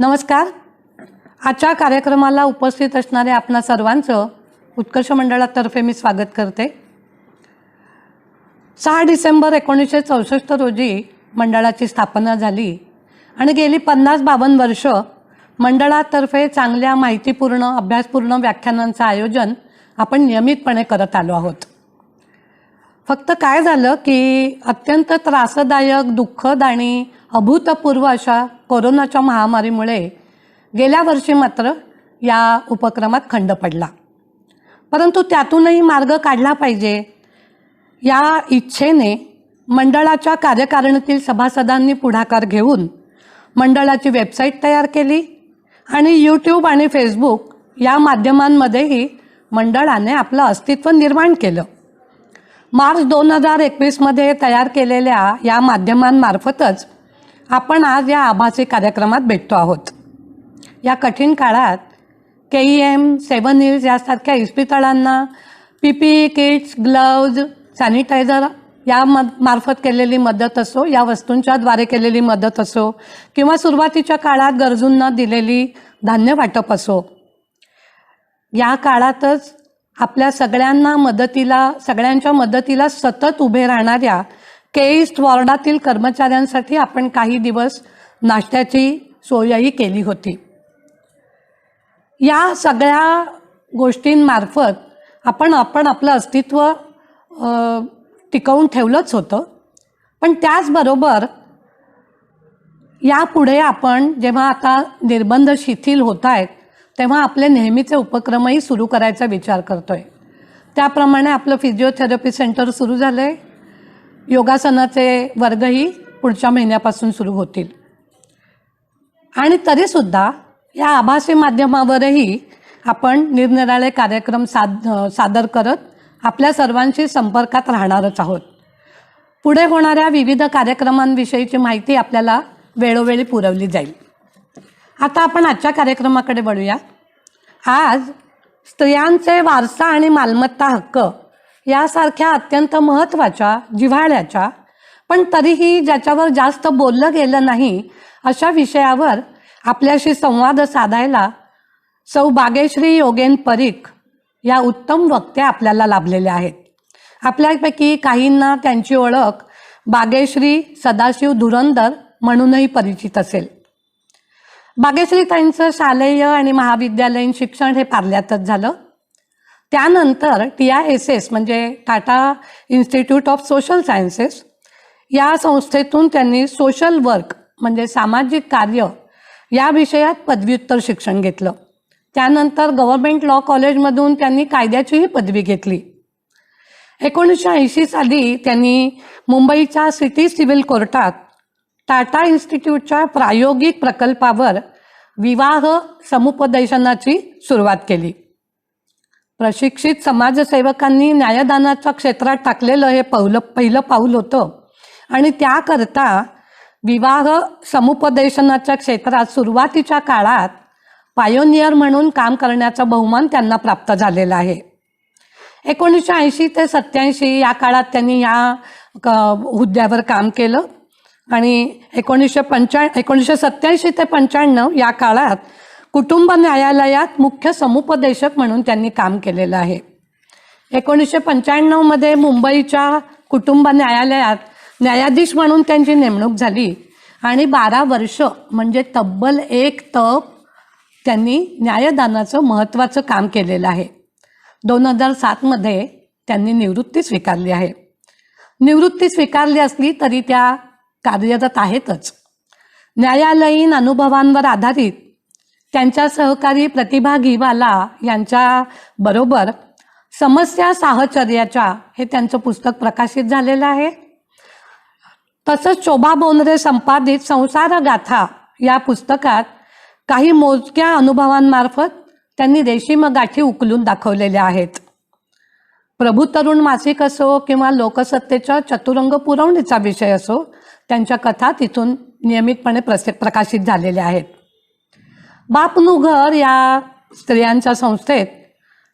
नमस्कार. आजच्या कार्यक्रमाला उपस्थित असणारे आपणा सर्वांचं उत्कर्ष मंडळातर्फे मी स्वागत करते. 6 डिसेंबर 1964 रोजी मंडळाची स्थापना झाली आणि गेली 50-52 वर्ष मंडळातर्फे चांगल्या माहितीपूर्ण अभ्यासपूर्ण व्याख्यानांचं आयोजन आपण नियमितपणे करत आलो आहोत. फक्त काय झालं की अत्यंत त्रासदायक, दुःखद आणि अभूतपूर्व अशा कोरोनाच्या महामारीमुळे गेल्या वर्षी मात्र या उपक्रमात खंड पडला. परंतु त्यातूनही मार्ग काढला पाहिजे या इच्छेने मंडळाच्या कार्यकारिणीतील सभासदांनी पुढाकार घेऊन मंडळाची वेबसाईट तयार केली आणि यूट्यूब आणि फेसबुक या माध्यमांमध्येही मंडळाने आपलं अस्तित्व निर्माण केलं. मार्च 2021मध्ये तयार केलेल्या या माध्यमांमार्फतच आपण आज या आभासी कार्यक्रमात भेटतो आहोत. या कठीण काळात KEM, 7 Hills यासारख्या इस्पितळांना PPE किट्स, ग्लव्ज, सॅनिटायझर या मार्फत केलेली मदत असो, या वस्तूंच्या द्वारे केलेली मदत असो किंवा सुरुवातीच्या काळात गरजूंना दिलेली धान्य वाटप असो, या काळातच आपल्या सगळ्यांच्या मदतीला सतत उभे राहणाऱ्या ईस्ट वॉर्डातील कर्मचाऱ्यांसाठी आपण काही दिवस नाश्त्याची सोयही केली होती. या सगळ्या गोष्टींमार्फत आपण आपलं अस्तित्व टिकवून ठेवलंच होतं. पण त्याचबरोबर यापुढे आपण जेव्हा आता निर्बंध शिथिल होत आहेत तेव्हा आपले नेहमीचे उपक्रमही सुरू करायचा विचार करतोय. त्याप्रमाणे आपलं फिजिओथेरपी सेंटर सुरू झालं आहे. योगासनाचे वर्गही पुढच्या महिन्यापासून सुरू होतील. आणि तरीसुद्धा या आभासी माध्यमावरही आपण निरनिराळे कार्यक्रम सादर करत आपल्या सर्वांशी संपर्कात राहणारच आहोत. पुढे होणाऱ्या विविध कार्यक्रमांविषयीची माहिती आपल्याला वेळोवेळी पुरवली जाईल. आता आपण आजच्या कार्यक्रमाकडे वळूया. आज स्त्रियांचे वारसा आणि मालमत्ता हक्क यासारख्या अत्यंत महत्त्वाच्या, जिव्हाळ्याच्या, पण तरीही ज्याच्यावर जास्त बोललं गेलं नाही अशा विषयावर आपल्याशी संवाद साधायला सौ बागेश्री योगेन परीख या उत्तम वक्त्या आपल्याला लाभलेल्या आहेत. आपल्यापैकी काहींना त्यांची ओळख बागेश्री सदाशिव धुरंदर म्हणूनही परिचित असेल. बागेश्रीताईंचं शालेय आणि महाविद्यालयीन शिक्षण हे पार्ल्यातच झालं. त्यानंतर TISS म्हणजे Tata institute of social sciences या संस्थेतून त्यांनी सोशल वर्क म्हणजे सामाजिक कार्य या विषयात पदव्युत्तर शिक्षण घेतलं. त्यानंतर गव्हर्नमेंट लॉ कॉलेजमधून त्यांनी कायद्याचीही पदवी घेतली. 1980 साली त्यांनी मुंबईच्या सिटी सिव्हिल कोर्टात टाटा इन्स्टिट्यूटच्या प्रायोगिक प्रकल्पावर विवाह समुपदेशनाची सुरुवात केली. प्रशिक्षित समाजसेवकांनी न्यायदानाच्या क्षेत्रात टाकलेलं हे पहिलं पाऊल होतं आणि त्याकरता विवाह समुपदेशनाच्या क्षेत्रात सुरुवातीच्या काळात पायोनियर म्हणून काम करण्याचा बहुमान त्यांना प्राप्त झालेला आहे. 1980 ते 87 या काळात त्यांनी या हुद्द्यावर काम केलं आणि 1987 ते 95 या काळात कुटुंब न्यायालयात मुख्य समुपदेशक म्हणून त्यांनी काम केलेलं आहे. 1995 मुंबईच्या कुटुंब न्यायालयात न्यायाधीश म्हणून त्यांची नेमणूक झाली आणि 12 वर्ष म्हणजे तब्बल 1 तप त्यांनी न्यायदानाचं महत्त्वाचं काम केलेलं आहे. 2007 त्यांनी निवृत्ती स्वीकारली आहे. निवृत्ती स्वीकारली असली तरी त्या कार्यरत आहेतच. न्यायालयीन अनुभवांवर आधारित त्यांच्या सहकारी प्रतिभा घिवाला यांच्याबरोबर समस्या साहचर्याच्या हे त्यांचं पुस्तक प्रकाशित झालेलं आहे. तसंच शोभा बोंद्रे संपादित संसारगाथा या पुस्तकात काही मोजक्या अनुभवांमार्फत त्यांनी रेशीम गाठी उकलून दाखवलेल्या आहेत. प्रभू तरुण मासिक असो किंवा लोकसत्तेच्या चतुरंग पुरवणीचा विषय असो, त्यांच्या कथा तिथून नियमितपणे प्रकाशित झालेल्या आहेत. बापनू घर या स्त्रियांच्या संस्थेत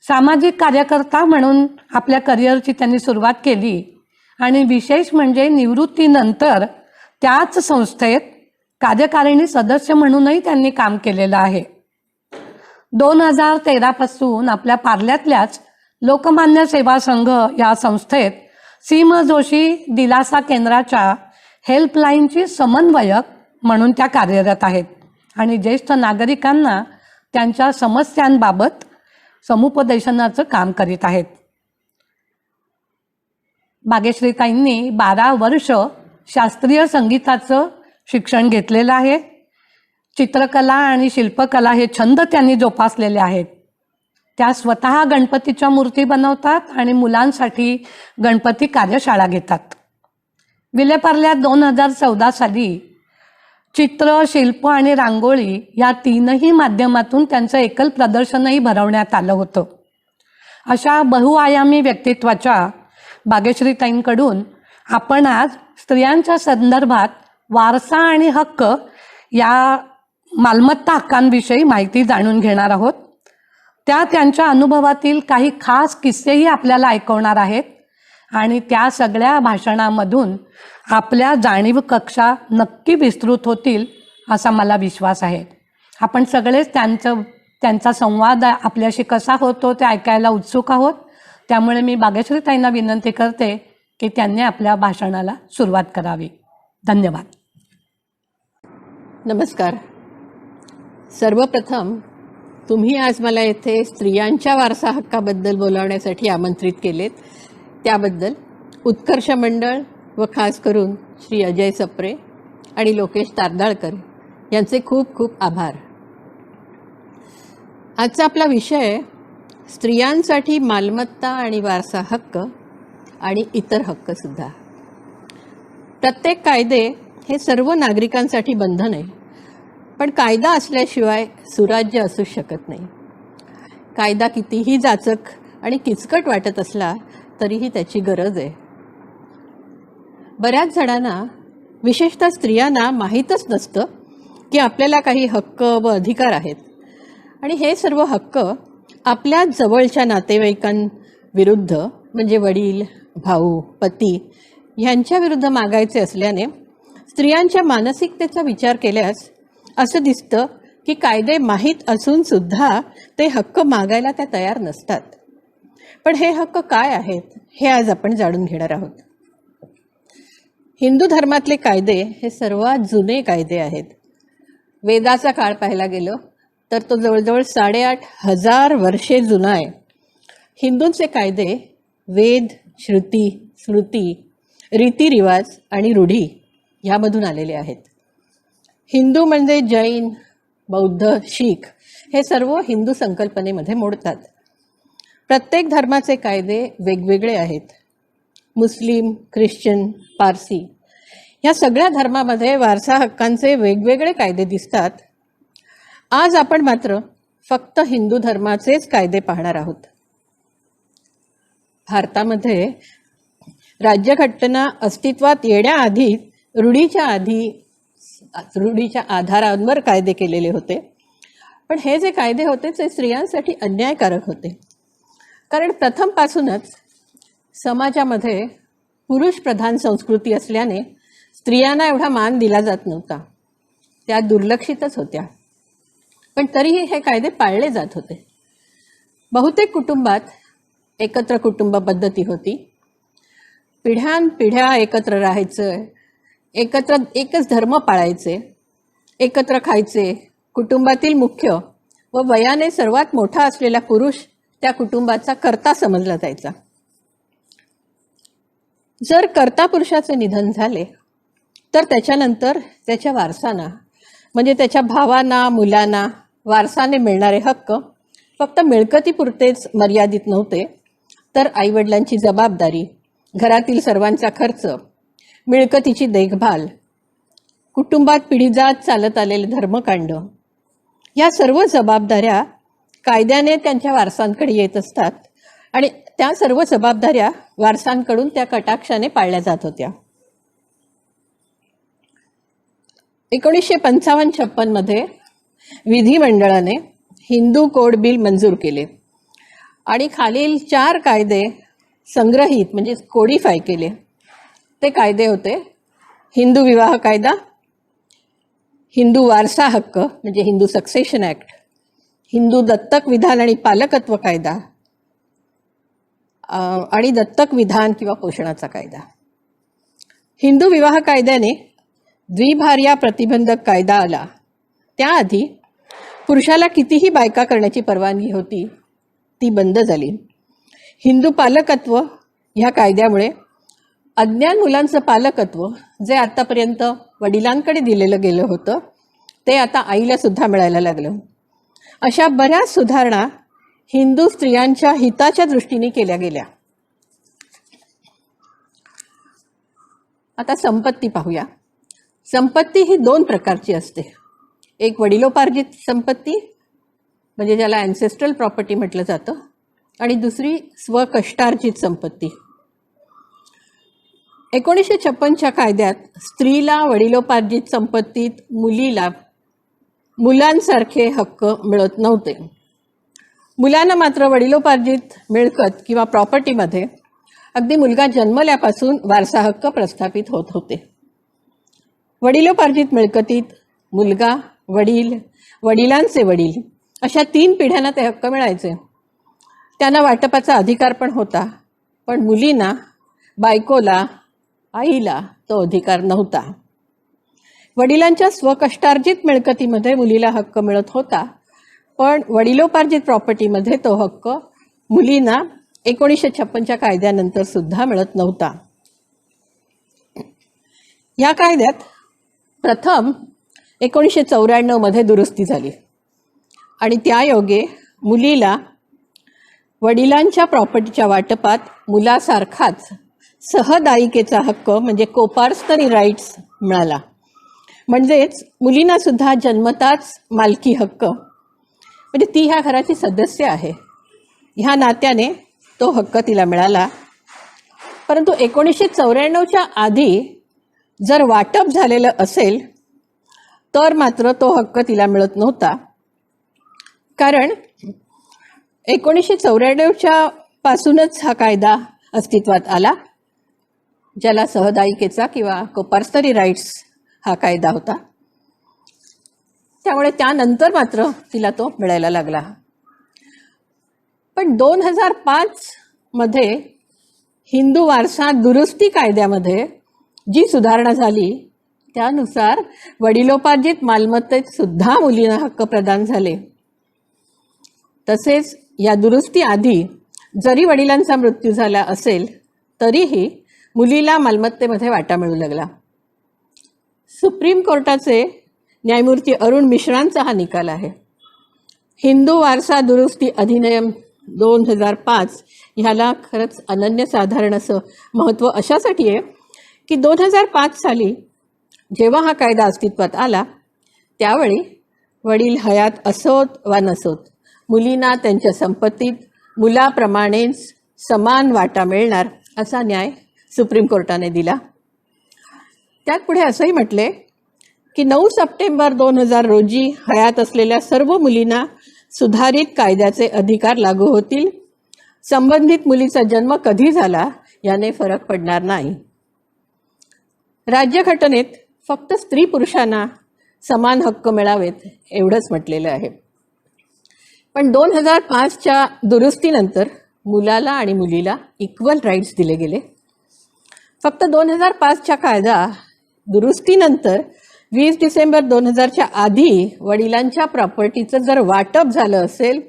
सामाजिक कार्यकर्ता म्हणून आपल्या करिअरची त्यांनी सुरुवात केली आणि विशेष म्हणजे निवृत्तीनंतर त्याच संस्थेत कार्यकारिणी सदस्य म्हणूनही त्यांनी काम केलेलं आहे. 2013 पासून आपल्या पार्ल्यातल्याच लोकमान्य सेवा संघ या संस्थेत सीम जोशी दिलासा केंद्राच्या हेल्पलाईनची समन्वयक म्हणून त्या कार्यरत आहेत आणि ज्येष्ठ नागरिकांना त्यांच्या समस्यांबाबत समुपदेशनाचं काम करीत आहेत. भाग्यश्रीताईंनी 12 वर्ष शास्त्रीय संगीताचं शिक्षण घेतलेलं आहे. चित्रकला आणि शिल्पकला हे छंद त्यांनी जोपासलेले आहेत. त्या स्वतः गणपतीच्या मूर्ती बनवतात आणि मुलांसाठी गणपती कार्यशाळा घेतात. विलेपार्ल्यात 2014 साली चित्र, शिल्प आणि रांगोळी या तीनही माध्यमातून त्यांचं एकल प्रदर्शनही भरवण्यात आलं होतं. अशा बहुआयामी व्यक्तित्वाच्या भाग्यश्रीताईंकडून आपण आज स्त्रियांच्या संदर्भात वारसा आणि हक्क या मालमत्ता हक्कांविषयी माहिती जाणून घेणार आहोत. त्या त्यांच्या अनुभवातील काही खास किस्सेही आपल्याला ऐकवणार आहेत आणि त्या सगळ्या भाषणामधून आपल्या जाणीव कक्षा नक्की विस्तृत होतील असा मला विश्वास आहे. आपण सगळेच त्यांचा संवाद आपल्याशी कसा होतो ते ऐकायला उत्सुक आहोत. त्यामुळे मी भाग्यश्रीताईंना विनंती करते की त्यांनी आपल्या भाषणाला सुरुवात करावी. धन्यवाद. नमस्कार. सर्वप्रथम तुम्ही आज मला येथे स्त्रियांच्या वारसा हक्काबद्दल बोलावण्यासाठी आमंत्रित केलेत, त्याबद्दल उत्कर्ष मंडळ व खास करून श्री अजय सप्रे आणि लोकेश तारदाळकर यांचे खूप खूप आभार. आजचा आपला विषय स्त्रियांसाठी मालमत्ता आणि वारसा हक्क आणि इतर हक्कसुद्धा. प्रत्येक कायदे हे सर्व नागरिकांसाठी बंधन आहे, पण कायदा असल्याशिवाय सुराज्य असू शकत नाही. कायदा कितीही जाचक आणि किचकट वाटत असला तरीही त्याची गरज आहे. बऱ्याच जणांना, विशेषतः स्त्रियांना माहीतच नसतं की आपल्याला काही हक्क व अधिकार आहेत आणि हे सर्व हक्क आपल्या जवळच्या नातेवाईकांविरुद्ध म्हणजे वडील, भाऊ, पती ह्यांच्या विरुद्ध मागायचे असल्याने स्त्रियांच्या मानसिकतेचा विचार केल्यास असं दिसतं की कायदे माहीत असून सुद्धा ते हक्क मागायला त्या तयार नसतात. पण हे हक्क काय आहेत हे आज आपण जाणून घेणार आहोत. हिंदू धर्मातले कायदे हे सर्वात जुने कायदे आहेत. वेदाचा काळ पाहायला गेलो तर तो जवळजवळ 8,500 वर्षे जुना आहे. हिंदूंचे कायदे वेद, श्रुती, स्मृती, रीतिरिवाज आणि रूढी ह्यामधून आलेले आहेत. हिंदू म्हणजे जैन, बौद्ध, शीख हे सर्व हिंदू संकल्पनेमध्ये मोडतात. प्रत्येक धर्माचे कायदे वेगवेगळे आहेत. मुस्लिम, ख्रिश्चन, पारसी या सगळ्या धर्मामध्ये वारसा हक्कांचे वेगवेगळे कायदे दिसतात. आज आपण मात्र फक्त हिंदू धर्माचेच कायदे पाहणार आहोत. भारतामध्ये राज्यघटना अस्तित्वात येण्याआधी रूढीच्या आधारांवर कायदे केलेले होते. पण हे जे कायदे होते ते स्त्रियांसाठी अन्यायकारक होते. कारण प्रथमपासूनच समाजामध्ये पुरुष प्रधान संस्कृती असल्याने स्त्रियांना एवढा मान दिला जात नव्हता. त्या दुर्लक्षितच होत्या. पण तरीही हे कायदे पाळले जात होते. बहुतेक कुटुंबात एकत्र कुटुंब पद्धती होती. पिढ्यानपिढ्या एकत्र राहायचं, एकत्र एकच धर्म पाळायचे, एकत्र खायचे. कुटुंबातील मुख्य व वयाने सर्वात मोठा असलेला पुरुष त्या कुटुंबाचा कर्ता समजला जायचा. जर कर्ता पुरुषाचे निधन झाले तर त्याच्यानंतर त्याच्या वारसांना म्हणजे त्याच्या भावांना, मुलांना वारसाने मिळणारे हक्क फक्त मिळकतीपुरतेच मर्यादित नव्हते, तर आईवडिलांची जबाबदारी, घरातील सर्वांचा खर्च, मिळकतीची देखभाल, कुटुंबात पिढीजात चालत आलेले धर्मकांड या सर्व जबाबदाऱ्या कायद्याने त्यांच्या वारसांकडे येत असतात आणि त्या सर्व जबाबदाऱ्या वारसांकडून त्या कटाक्षाने पाळल्या जात होत्या. 1955-56 मध्ये विधिमंडळाने हिंदू कोड बिल मंजूर केले आणि खालील 4 कायदे संग्रहित म्हणजे कोडिफाय केले. ते कायदे होते: हिंदू विवाह कायदा, हिंदू वारसा हक्क म्हणजे हिंदू सक्सेशन ॲक्ट, हिंदू दत्तक विधान आणि पालकत्व कायदा आणि दत्तक विधान किंवा पोषणाचा कायदा. हिंदू विवाह कायद्याने द्विभार्या प्रतिबंधक कायदा आला त्याआधी पुरुषाला कितीही बायका करण्याची परवानगी होती ती बंद झाली. हिंदू पालकत्व ह्या कायद्यामुळे अज्ञान मुलांचं पालकत्व जे आत्तापर्यंत वडिलांकडे दिलेलं गेलं होतं ते आता आईला सुद्धा मिळायला लागलं. अशा बऱ्याच सुधारणा हिंदू स्त्रियांच्या हिताच्या दृष्टीने केल्या गेल्या. आता संपत्ती पाहूया. संपत्ती ही 2 प्रकारची असते. एक वडिलोपार्जित संपत्ती म्हणजे ज्याला ॲन्सेस्ट्रल प्रॉपर्टी म्हटलं जातं, आणि दुसरी स्वकष्टार्जित संपत्ती. 1956च्या कायद्यात स्त्रीला वडिलोपार्जित संपत्तीत मुलांसारखे हक्क मिळत नव्हते. मुलांना मात्र वडिलोपार्जित मिळकत किंवा प्रॉपर्टीमध्ये अगदी मुलगा जन्मल्यापासून वारसा हक्क प्रस्थापित होत होते. वडिलोपार्जित मिळकतीत मुलगा, वडील, वडिलांचे वडील अशा 3 पिढ्यांना ते हक्क मिळायचे. त्यांना वाटपाचा अधिकार पण होता, पण मुलींना, बायकोला, आईला तो अधिकार नव्हता. वडिलांच्या स्वकष्टार्जित मिळकतीमध्ये मुलीला हक्क मिळत होता, पण वडिलोपार्जित प्रॉपर्टीमध्ये तो हक्क मुलींना 1956च्या कायद्यानंतर सुद्धा मिळत नव्हता. या कायद्यात प्रथम 1994मध्ये दुरुस्ती झाली आणि त्यायोगे मुलीला वडिलांच्या प्रॉपर्टीच्या वाटपात मुलासारखाच सहदायिकेचा हक्क म्हणजे कोपार्सनरी राईट्स मिळाला. म्हणजेच मुलींना सुद्धा जन्मताच मालकी हक्क, म्हणजे ती ह्या घराची सदस्य आहे ह्या नात्याने तो हक्क तिला मिळाला. परंतु 1994च्या आधी जर वाटप झालेलं असेल तर मात्र तो हक्क तिला मिळत नव्हता. कारण 1994च्या पासूनच हा कायदा अस्तित्वात आला, ज्याला सहदायिकेचा किंवा कोपार्सनरी राईट्स हा कायदा होता. त्यामुळे त्यानंतर मात्र तिला तो मिळायला लागला. पण 2005मध्ये हिंदू वारसा दुरुस्ती कायद्यामध्ये जी सुधारणा झाली त्यानुसार वडिलोपार्जित मालमत्तेत सुद्धा मुलींना हक्क प्रदान झाले. तसेच या दुरुस्ती आधी जरी वडिलांचा मृत्यू झाला असेल तरीही मुलीला मालमत्तेमध्ये वाटा मिळू लागला. सुप्रीम कोर्टाचे न्यायमूर्ती अरुण मिश्रांचा हा निकाल आहे. हिंदू वारसा दुरुस्ती अधिनियम 2005 ह्याला खरंच अनन्यसाधारण असं महत्त्व अशासाठी आहे की 2005 साली जेव्हा हा कायदा अस्तित्वात आला त्यावेळी वडील हयात असोत वा नसोत मुलींना त्यांच्या संपत्तीत मुलाप्रमाणेच समान वाटा मिळणार असा न्याय सुप्रीम कोर्टाने दिला. त्यात पुढे असंही म्हटले की 9 सप्टेंबर 2000 रोजी हयात असलेल्या सर्व मुलींना सुधारित कायद्याचे अधिकार लागू होतील. संबंधित मुलीचा जन्म कधी झाला याने फरक पडणार नाही. राज्यघटनेत फक्त स्त्री पुरुषांना समान हक्क मिळावेत एवढंच म्हटलेलं आहे. पण 2005च्या दुरुस्तीनंतर मुलाला आणि मुलीला इक्वल राईट्स दिले गेले. फक्त 2005च्या कायदा दुरुस्तीनंतर 20 डिसेंबर 2000च्या आधी वडिलांच्या प्रॉपर्टीचं जर वाटप झालं असेल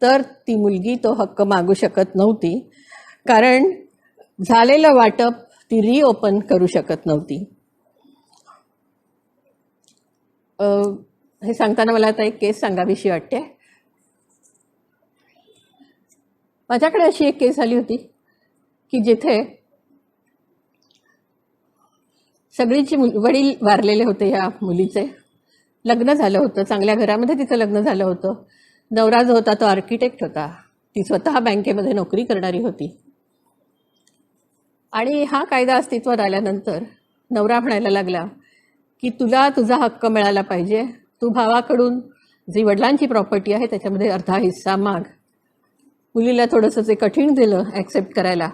तर ती मुलगी तो हक्क मागू शकत नव्हती, कारण झालेलं वाटप ती रिओपन करू शकत नव्हती. हे सांगताना मला आता एक केस सांगावीशी वाटते. माझ्याकडे अशी एक केस आली होती की जिथे सगळीची वडील वारलेले होते. ह्या मुलीचे लग्न झालं होतं, चांगल्या घरामध्ये तिचं लग्न झालं होतं. नवरा जो होता तो आर्किटेक्ट होता, ती स्वतः बँकेमध्ये नोकरी करणारी होती. आणि हा कायदा अस्तित्वात आल्यानंतर नवरा म्हणायला लागला की तुला तुझा हक्क मिळाला पाहिजे, तू भावाकडून जी वडिलांची प्रॉपर्टी आहे त्याच्यामध्ये अर्धा हिस्सा माग. मुलीला थोडंसं ते कठीण दिलं ॲक्सेप्ट करायला.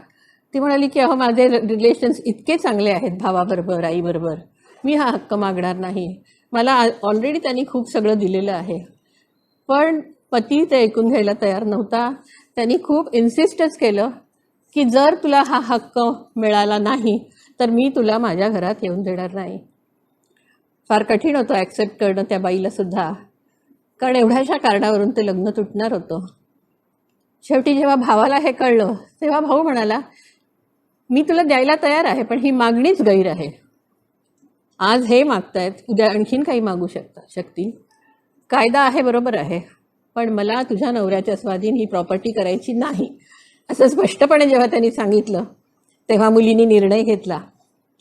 ती म्हणाली की अहो माझे रिलेशन्स इतके चांगले आहेत भावाबरोबर, आईबरोबर, मी हा हक्क मागणार नाही. मला ऑलरेडी त्यांनी खूप सगळं दिलेलं आहे, पण पती ते ऐकून घ्यायला तयार नव्हता. त्यांनी खूप इन्सिस्टच केलं की जर तुला हा हक्क मिळाला नाही तर मी तुला माझ्या घरात येऊन देणार नाही. फार कठीण होतं ॲक्सेप्ट करणं त्या बाईला सुद्धा, कारण एवढ्याशा कारणावरून ते लग्न तुटणार होतं. शेवटी जेव्हा भावाला हे कळलं तेव्हा भाऊ म्हणाला, मी तुला द्यायला तयार आहे, पण ही मागणीच गैर आहे. आज हे मागतायत, उद्या आणखीन काही मागू शकतील. कायदा आहे, बरोबर आहे, पण मला तुझ्या नवऱ्याच्या स्वाधीन ही प्रॉपर्टी करायची नाही, असं स्पष्टपणे जेव्हा त्यांनी सांगितलं तेव्हा मुलींनी निर्णय घेतला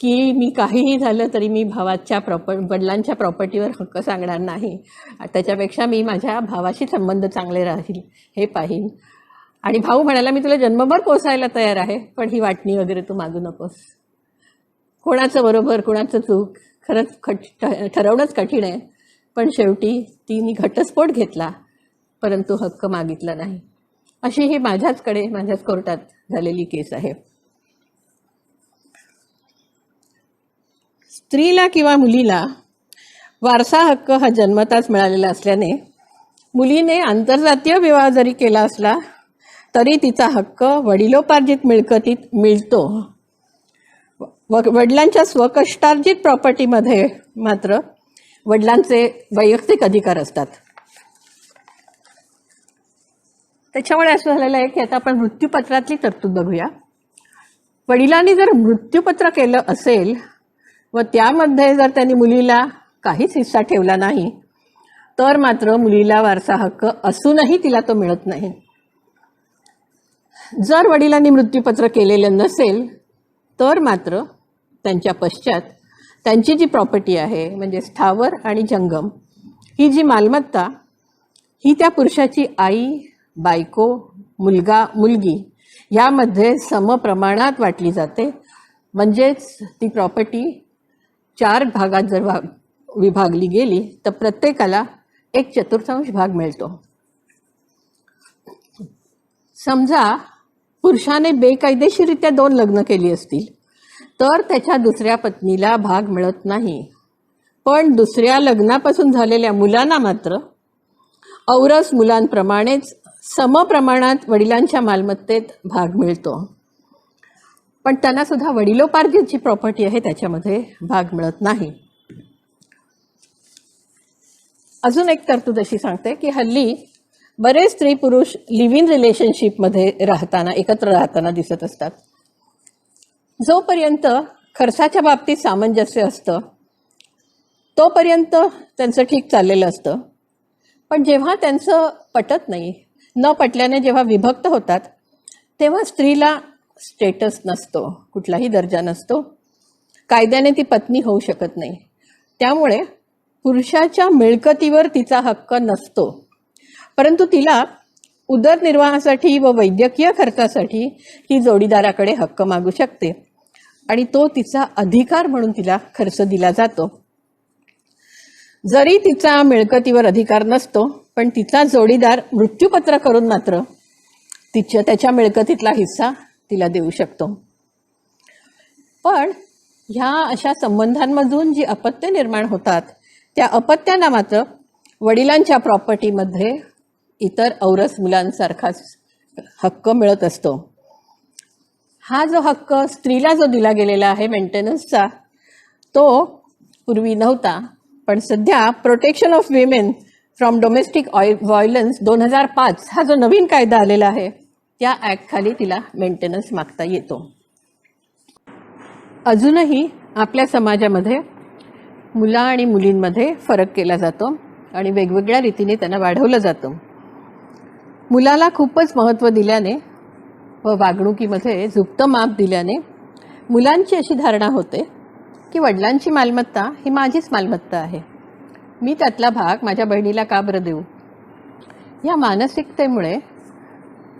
की मी काहीही झालं तरी मी भावाच्या वडिलांच्या प्रॉपर्टीवर हक्क सांगणार नाही. त्याच्यापेक्षा मी माझ्या भावाशी संबंध चांगले राहील हे पाहीन. आणि भाऊ म्हणाला, मी तुला जन्मभर पोसायला तयार आहे, पण ही वाटणी वगैरे तू मागू नकोस. कोणाचं बरोबर कोणाचं चूक खरंच ठरवणंच कठीण आहे, पण शेवटी तिने घटस्फोट घेतला परंतु हक्क मागितला नाही. अशी ही माझ्याच कोर्टात झालेली केस आहे. स्त्रीला किंवा मुलीला वारसा हक्क हा जन्मताच मिळालेला असल्याने मुलीने आंतरजातीय विवाह जरी केला असला तरी तिचा हक्क वडिलोपार्जित मिळकतीत मिळतो. वडिलांच्या स्वकष्टार्जित प्रॉपर्टीमध्ये मात्र वडिलांचे वैयक्तिक अधिकार असतात. त्याच्यामुळे असं झालेलं आहे की आता आपण मृत्यूपत्रातली तरतूद बघूया. वडिलांनी जर मृत्यूपत्र केलं असेल व त्यामध्ये जर त्यांनी मुलीला काहीच हिस्सा ठेवला नाही तर मात्र मुलीला वारसा हक्क असूनही तिला तो मिळत नाही. जर वडिलांनी मृत्यूपत्र केलेलं नसेल तर मात्र त्यांच्या पश्चात त्यांची जी प्रॉपर्टी आहे म्हणजे स्थावर आणि जंगम ही जी मालमत्ता ही त्या पुरुषाची आई, बायको, मुलगा, मुलगी यामध्ये समप्रमाणात वाटली जाते. म्हणजेच ती प्रॉपर्टी 4 भागात जर विभागली गेली तर प्रत्येकाला 1/4 भाग मिळतो. समजा पुरुषाने बेकायदेशीरित्या 2 लग्न केली असतील तर त्याच्या दुसऱ्या पत्नीला भाग मिळत नाही, पण दुसऱ्या लग्नापासून झालेल्या मुलांना मात्र औरस मुलांप्रमाणेच समप्रमाणात वडिलांच्या मालमत्तेत भाग मिळतो. पण त्यांना सुद्धा वडिलोपार्जित जी प्रॉपर्टी आहे त्याच्यामध्ये भाग मिळत नाही. अजून एक तरतूद अशी सांगते की हल्ली बरेच स्त्री पुरुष लिव्ह इन रिलेशनशिपमध्ये एकत्र राहताना दिसत असतात. जोपर्यंत खर्चाच्या बाबतीत सामंजस्य असतं तोपर्यंत त्यांचं ठीक चाललेलं असतं, पण जेव्हा त्यांचं पटत नाही, न पटल्याने जेव्हा विभक्त होतात तेव्हा स्त्रीला स्टेटस नसतो, कुठलाही दर्जा नसतो, कायद्याने ती पत्नी होऊ शकत नाही. त्यामुळे पुरुषाच्या मिळकतीवर तिचा हक्क नसतो, परंतु तिला उदरनिर्वाहासाठी व वैद्यकीय खर्चासाठी ही जोडीदाराकडे हक्क मागू शकते आणि तो तिचा अधिकार म्हणून तिला खर्च दिला जातो. जरी तिचा मिळकतीवर अधिकार नसतो, पण तिचा जोडीदार मृत्यूपत्र करून मात्र त्याच्या मिळकतीतला हिस्सा तिला देऊ शकतो. पण ह्या अशा संबंधांमधून जी अपत्य निर्माण होतात त्या अपत्यांना मात्र वडिलांच्या प्रॉपर्टीमध्ये इतर औरस मुलांसारखाच हक्क मिळत असतो. हा जो हक्क स्त्रीला जो दिला गेलेला आहे मेंटेनन्सचा, तो पूर्वी नव्हता, पण सध्या protection of women from domestic violence 2005 हा जो नवीन कायदा आलेला आहे त्या ॲक्टखाली तिला मेंटेनन्स मागता येतो. अजूनही आपल्या समाजामध्ये मुला आणि मुलींमध्ये फरक केला जातो आणि वेगवेगळ्या रीतीने त्यांना वाढवलं जातं. मुलाला खूपच महत्त्व दिल्याने व वागणुकीमध्ये झुकतं माप दिल्याने मुलांची अशी धारणा होते की वडिलांची मालमत्ता ही माझीच मालमत्ता आहे, मी त्यातला भाग माझ्या बहिणीला का बरं देऊ. या मानसिकतेमुळे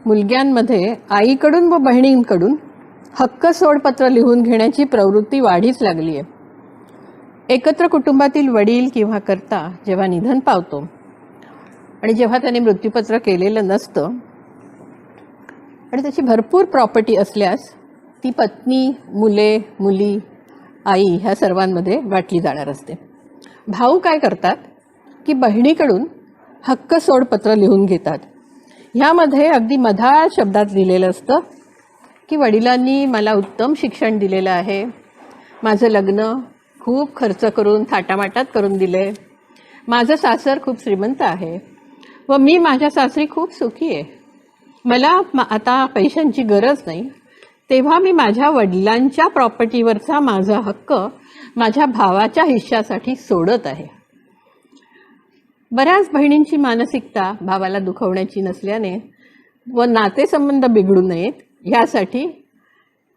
मुलग्यांमध्ये आईकडून व बहिणींकडून हक्क सोडपत्र लिहून घेण्याची प्रवृत्ती वाढीच लागली आहे. एकत्र कुटुंबातील वडील किंवा कर्ता जेव्हा निधन पावतो आणि जेव्हा त्याने मृत्यूपत्र केलेलं नसतं आणि त्याची भरपूर प्रॉपर्टी असल्यास ती पत्नी, मुले, मुली, आई ह्या सर्वांमध्ये वाटली जाणार असते. भाऊ काय करतात की बहिणीकडून हक्क सोडपत्र लिहून घेतात. ह्यामध्ये अगदी मधाळ शब्दात लिहिलेलं असतं की वडिलांनी मला उत्तम शिक्षण दिलेलं आहे, माझं लग्न खूप खर्च करून थाटामाटात करून दिले, माझं सासर खूप श्रीमंत आहे व मी माझ्या सासरी खूप सुखी आहे, मला आता पैशांची गरज नाही, तेव्हा मी माझ्या वडिलांच्या प्रॉपर्टीवरचा माझा हक्क माझ्या भावाच्या हिश्श्यासाठी सोडत आहे. बऱ्याच बहिणींची मानसिकता भावाला दुखवण्याची नसल्याने व नातेसंबंध बिघडू नयेत यासाठी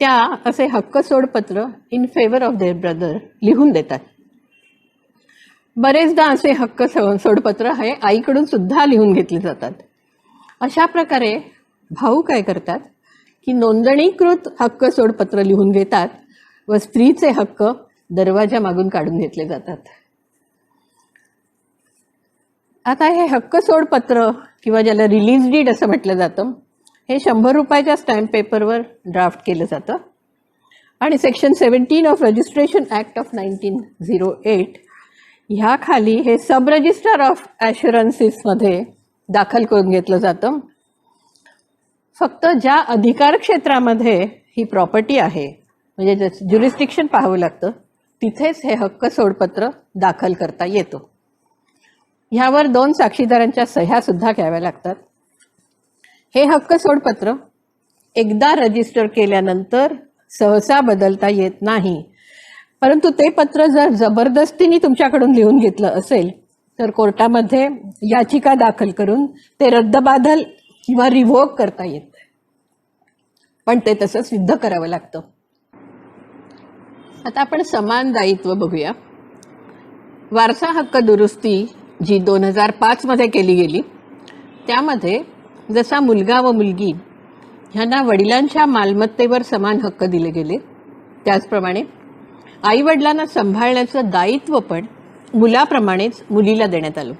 त्या असे हक्क सोडपत्र in favour of their brother लिहून देतात. बरेचदा असे हक्क सोडपत्र हे आईकडून सुद्धा लिहून घेतले जातात. अशा प्रकारे भाऊ काय करतात की नोंदणीकृत हक्क सोडपत्र लिहून घेतात व स्त्रीचे हक्क दरवाजा मागून काढून घेतले जातात. आता हे हक्क सोडपत्र किंवा ज्याला रिलीज डीड असं म्हटलं जातं, हे 100 रुपयाच्या स्टॅम्प पेपरवर ड्राफ्ट केलं जातं आणि section 17 of registration act of 1908 ह्या खाली हे सब रजिस्टर ऑफ ॲश्युरन्सेसमध्ये दाखल करून घेतलं जातं. फक्त ज्या अधिकार क्षेत्रामध्ये ही प्रॉपर्टी आहे म्हणजे ज्युरिस्डिक्शन पाहावं लागतं तिथेच हे हक्क सोडपत्र दाखल करता येतो. ह्यावर 2 साक्षीदारांच्या सह्या सुद्धा घ्याव्या लागतात. हे हक्क सोडपत्र एकदा रजिस्टर केल्यानंतर सहसा बदलता येत नाही, परंतु ते पत्र जर जबरदस्तीने तुमच्याकडून लिहून घेतलं असेल तर कोर्टामध्ये याचिका दाखल करून ते रद्दबादल किंवा रिव्होक करता येतं, पण ते तसं सिद्ध करावं लागतं. आता आपण समान दायित्व बघूया. वारसा हक्क दुरुस्ती जी 2005 मध्ये केली गेली त्यामध्ये जसा मुलगा व मुलगी ह्यांना वडिलांच्या मालमत्तेवर समान हक्क दिले गेले, त्याचप्रमाणे आईवडिलांना सांभाळण्याचं दायित्व पण मुलाप्रमाणेच मुलीला देण्यात आलं.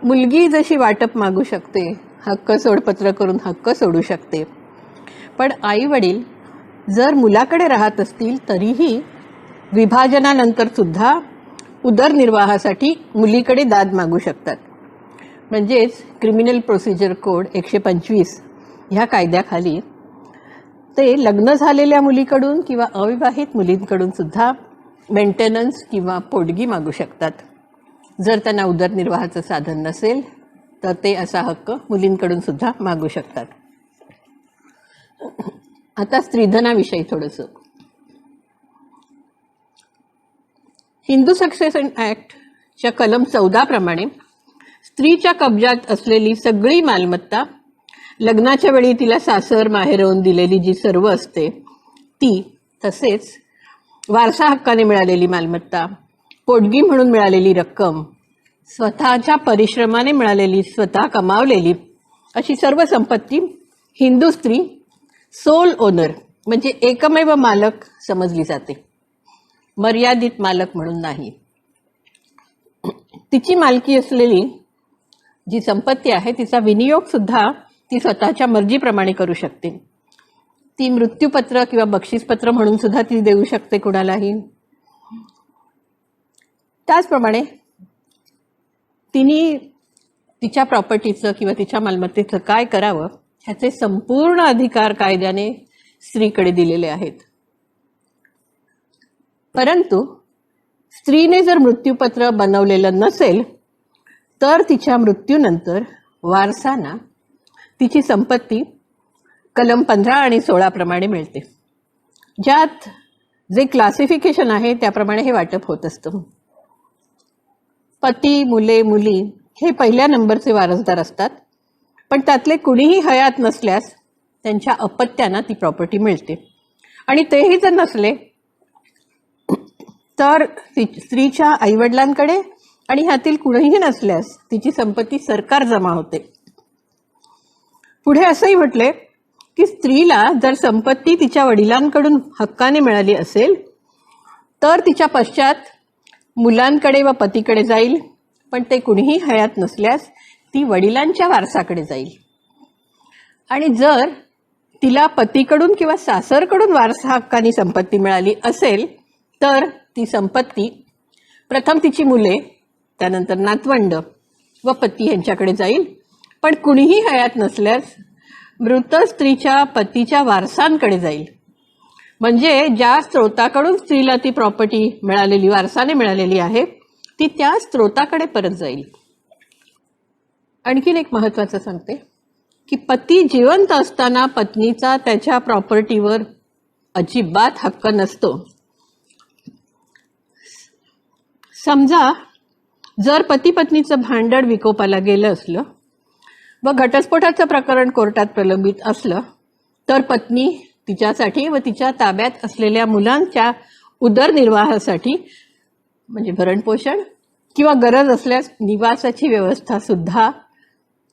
मुलगी जशी वाटप मागू शकते, हक्क सोडपत्र करून हक्क सोडू शकते, पण आईवडील जर मुलाकडे राहत असतील तरीही विभाजनानंतर सुद्धा उदरनिर्वाहासाठी मुलीकडे दाद मागू शकतात. म्हणजेच क्रिमिनल प्रोसिजर कोड 125 ह्या कायद्याखाली ते लग्न झालेल्या मुलीकडून किंवा अविवाहित मुलींकडून सुद्धा मेंटेनन्स किंवा पोटगी मागू शकतात. जर त्यांना उदरनिर्वाहाचं साधन नसेल तर ते असा हक्क मुलींकडून सुद्धा मागू शकतात. आता स्त्रीधनाविषयी थोडंसं. हिंदू सक्सेशन ॲक्टच्या कलम 14 प्रमाणे स्त्रीच्या कब्जात असलेली सगळी मालमत्ता, लग्नाच्या वेळी तिला सासर माहेरवून दिलेली जी सर्व असते ती, तसेच वारसा हक्काने मिळालेली मालमत्ता, पोटगी म्हणून मिळालेली रक्कम, स्वतःच्या परिश्रमाने मिळालेली, स्वतः कमावलेली अशी सर्व संपत्ती हिंदू स्त्री सोल ओनर म्हणजे एकमेव मालक समजली जाते, मर्यादित मालक म्हणून नाही. तिची मालकी असलेली जी संपत्ती आहे तिचा विनियोग सुद्धा ती स्वतःच्या मर्जीप्रमाणे करू शकते. ती मृत्यूपत्र किंवा बक्षीसपत्र म्हणून सुद्धा ती देऊ शकते कुणालाही. त्याचप्रमाणे तिने तिच्या प्रॉपर्टीचं किंवा तिच्या मालमत्तेचं काय करावं ह्याचे संपूर्ण अधिकार कायद्याने स्त्रीकडे दिलेले आहेत. परंतु स्त्रीने जर मृत्यूपत्र बनवलेलं नसेल तर तिच्या मृत्यूनंतर वारसांना तिची संपत्ती कलम 15 आणि 16 प्रमाणे मिळते, ज्यात जे क्लासिफिकेशन आहे त्याप्रमाणे हे वाटप होत असतं. पती, मुले, मुली हे पहिल्या नंबरचे वारसदार असतात, पण त्यातले कुणीही हयात नसल्यास त्यांच्या अपत्यांना ती प्रॉपर्टी मिळते. आणि तेही जर नसले तर स्त्रीच्या आईवडिलांकडे आणि ह्यातील कुणीही नसल्यास तिची संपत्ती सरकार जमा होते. पुढे असंही म्हटले की स्त्रीला जर संपत्ती तिच्या वडिलांकडून हक्काने मिळाली असेल तर तिच्या पश्चात मुलांकडे व पतीकडे जाईल, पण ते कुणीही हयात नसल्यास ती वडिलांच्या वारसाकडे जाईल. आणि जर तिला पतीकडून किंवा सासरकडून वारसा हक्काने संपत्ती मिळाली असेल तर ती संपत्ती प्रथम तिची मुले, त्यानंतर नातवंड व पती यांच्याकडे जाईल. पण कुणीही हयात नसल्यास मृत स्त्रीच्या पतीच्या वारसांकडे जाईल. म्हणजे ज्या स्त्रोताकडून स्त्रीला ती प्रॉपर्टी मिळालेली, वारसाने मिळालेली आहे, ती त्या स्त्रोताकडे परत जाईल. आणखीन एक महत्त्वाचं सांगते की पती जिवंत असताना पत्नीचा त्याच्या प्रॉपर्टीवर अजिबात हक्क नसतो. समजा जर पती पत्नीचं भांडण विकोपाला गेलं असलं व घटस्फोटाचं प्रकरण कोर्टात प्रलंबित असलं, तर पत्नी तिच्यासाठी व तिच्या ताब्यात असलेल्या मुलांच्या उदरनिर्वाहासाठी म्हणजे भरणपोषण किंवा गरज असल्यास निवासाची व्यवस्था सुद्धा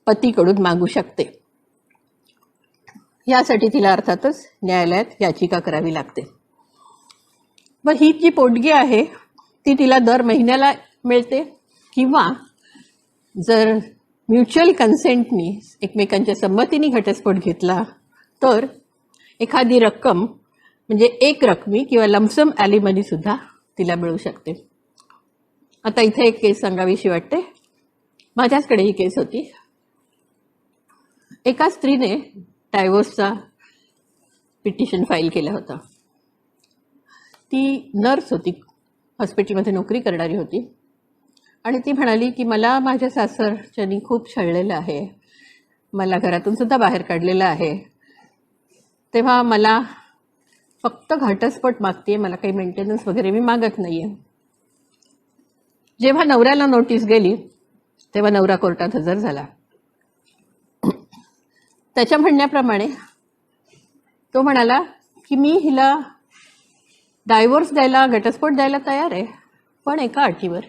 पतीकडून मागू शकते. यासाठी तिला अर्थातच न्यायालयात याचिका करावी लागते. व ही जी पोटगी आहे ती तिला दर महिन्याला मिळते किंवा जर म्युच्युअल कन्सेंटनी एकमेकांच्या संमतीने घटस्फोट घेतला तर एखादी रक्कम म्हणजे एक रकमी किंवा लमसम ॲलिमनी सुद्धा तिला मिळू शकते. आता इथे एक केस सांगावीशी वाटते. माझ्याचकडे ही केस होती. एका स्त्रीने डायव्होर्सचा पिटिशन फाईल केला होता. ती नर्स होती, हॉस्पिटलमध्ये नोकरी करणारी होती. आणि ती म्हणाली की मला माझ्या सासरच्यानी खूप छळलेलं आहे, मला घरातून सुद्धा बाहेर काढलेलं आहे, तेव्हा मला फक्त घटस्फोट मागते, मला काही मेंटेनन्स वगैरे मी मागत नाही आहे. जेव्हा नवऱ्याला नोटीस गेली तेव्हा नवरा कोर्टात हजर झाला. त्याच्या म्हणण्याप्रमाणे तो म्हणाला की मी हिला डायव्होर्स द्यायला, घटस्फोट द्यायला तयार आहे, पण एका अटीवर,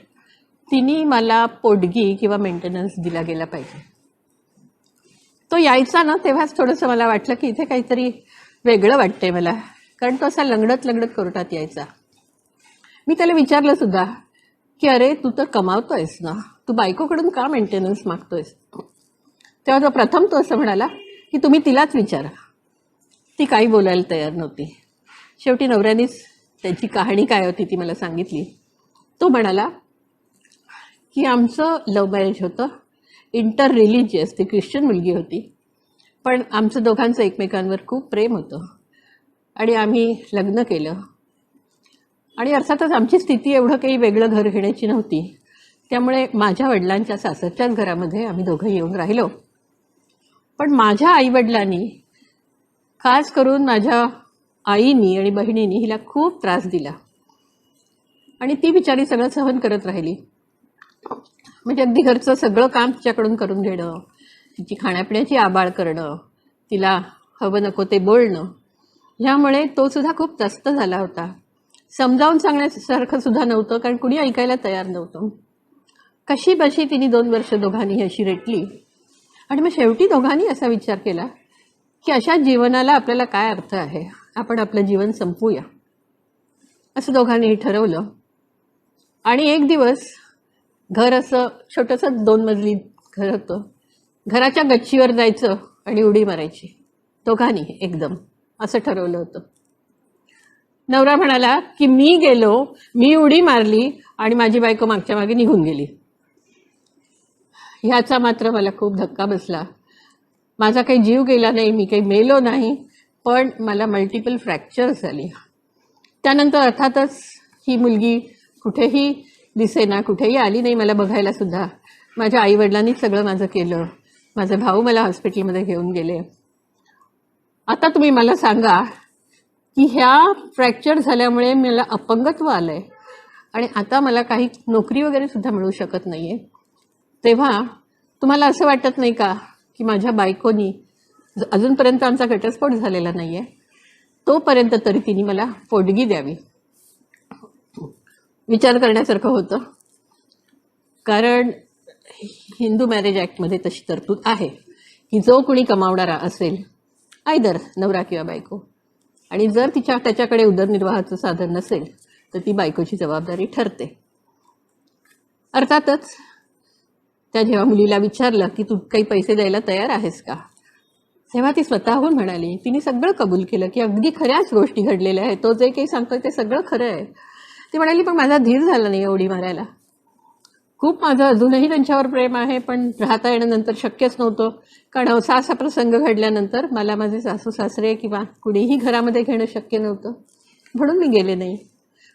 तिने मला पोटगी किंवा मेंटेनन्स दिला गेला पाहिजे. तो यायचा ना तेव्हाच थोडंसं मला वाटलं की इथे काहीतरी वेगळं वाटतंय मला, कारण तो असा लंगडत कोर्टात यायचा. मी त्याला विचारलं सुद्धा की अरे तू तर कमावतोयस ना, तू बायकोकडून का मेंटेनन्स मागतोयस? तेव्हा तो प्रथम तो असं म्हणाला की तुम्ही तिलाच विचारा. ती काही बोलायला तयार नव्हती. शेवटी नवऱ्यानेच त्याची कहाणी काय होती ती मला सांगितली. तो म्हणाला की आमचं लव्ह मॅरेज होतं, इंटर रिलिजियस, ती ख्रिश्चन मुलगी होती, पण आमचं दोघांचं एकमेकांवर खूप प्रेम होतं आणि आम्ही लग्न केलं. आणि अर्थातच आमची स्थिती एवढं काही वेगळं घर घेण्याची नव्हती, त्यामुळे माझ्या वडिलांच्या सासरच्याच घरामध्ये आम्ही दोघं येऊन राहिलो. पण माझ्या आईवडिलांनी, खास करून माझ्या आईनी आणि बहिणींनी हिला खूप त्रास दिला आणि ती बिचारी सगळं सहन करत राहिली. म्हणजे अगदी घरचं सगळं काम तिच्याकडून करून घेणं, तिची खाण्यापिण्याची आबाळ करणं, तिला हवं नको ते बोलणं, ह्यामुळे तो सुद्धा खूप त्रस्त झाला होता. समजावून सांगण्यासारखं सुद्धा नव्हतं, कारण कुणी ऐकायला तयार नव्हतं. कशी बशी तिने 2 वर्ष दोघांनी अशी रेटली. आणि मग शेवटी दोघांनी असा विचार केला की अशा जीवनाला आपल्याला काय अर्थ आहे, आपण आपलं जीवन संपवूया, असं दोघांनी ठरवलं. आणि एक दिवस घर असं छोटंसं 2 मजली घर होतं, घराच्या गच्चीवर जायचं आणि उडी मारायची. दोघांनी एकदम असं ठरवलं होतं. नवरा म्हणाला की मी गेलो, मी उडी मारली आणि माझी बायको मागच्या मागे निघून गेली. ह्याचा मात्र मला खूप धक्का बसला. माझा काही जीव गेला नाही, मी काही मेलो नाही, पण मला मल्टिपल फ्रॅक्चर्स झाली. त्यानंतर अर्थातच ही मुलगी कुठेही दिसेना, कुठेही आली नाही मला बघायला सुद्धा. माझ्या आईवडिलांनीच सगळं माझं केलं. माझे भाऊ मला हॉस्पिटलमध्ये घेऊन गेले. आता तुम्ही मला सांगा की ह्या फ्रॅक्चर झाल्यामुळे मला अपंगत्व आलं आहे आणि आता मला काही नोकरी वगैरे सुद्धा मिळू शकत नाही आहे. तेव्हा तुम्हाला असं वाटत नाही का की माझ्या बायकोनी, अजूनपर्यंत आमचा घटस्फोट झालेला नाही आहे, तोपर्यंत तरी तिने मला पोटगी द्यावी? विचार करण्यासारखं होतं. कारण हिंदू मॅरेज ॲक्टमध्ये तशी तरतूद आहे की जो कुणी कमावणारा असेल, आयदर नवरा किंवा बायको, आणि जर त्याच्याकडे उदरनिर्वाहाचं साधन नसेल तर ती बायकोची जबाबदारी ठरते. अर्थातच त्या जेव्हा मुलीला विचारलं की तू काही पैसे द्यायला तयार आहेस का, तेव्हा ती स्वतःहून म्हणाली, तिने सगळं कबूल केलं की अगदी खऱ्याच गोष्टी घडलेल्या आहेत, तो जे काही सांगतोय ते सगळं खरं आहे. ती म्हणाली, पण माझा धीर झाला नाही उडी मारायला. खूप माझं अजूनही त्यांच्यावर प्रेम आहे, पण राहता येणं नंतर शक्यच नव्हतं. कारण असा प्रसंग घडल्यानंतर मला माझे सासू सासरे किंवा कुणीही घरामध्ये घेणं शक्य नव्हतं, म्हणून मी गेले नाही.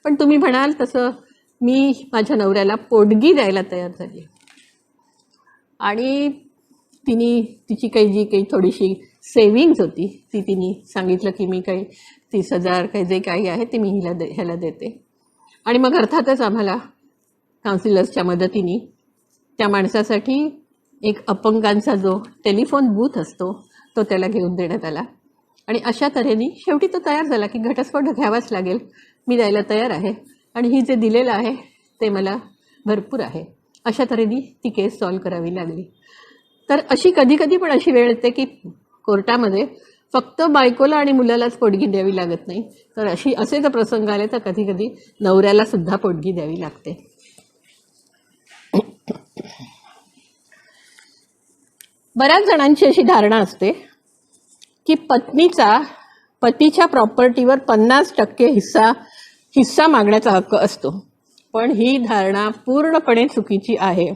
पण तुम्ही म्हणाल तसं मी माझ्या नवऱ्याला पोटगी द्यायला तयार झाली. आणि तिची जी काही थोडीशी सेविंग्ज होती ती तिने सांगितलं की मी काही 30,000 काही जे काही आहे ते मी ह्याला देते. आणि मग अर्थातच आम्हाला काउन्सिलर्सच्या मदतीने त्या माणसासाठी एक अपंगांचा जो टेलिफोन बूथ असतो तो त्याला घेऊन देण्यात आला. आणि अशा तऱ्हेने शेवटी तो तयार झाला की घटस्फोट घ्यावाच लागेल, मी द्यायला तयार आहे आणि ही जे दिलेलं आहे ते मला भरपूर आहे. अशा तऱ्हेने ती केस सॉल्व्ह करावी लागली. तर अशी कधी कधी पण अशी वेळ येते की कोर्टामध्ये फक्त बायकोला आणि मुलालाच पोटगी द्यावी लागत नाही, तर असे जर प्रसंग आले तर कधी कधी नवऱ्याला सुद्धा पोटगी द्यावी लागते. बऱ्याच जणांची अशी धारणा असते की पतीच्या प्रॉपर्टीवर 50% हिस्सा मागण्याचा हक्क असतो. पण ही धारणा पूर्णपणे चुकीची आहे.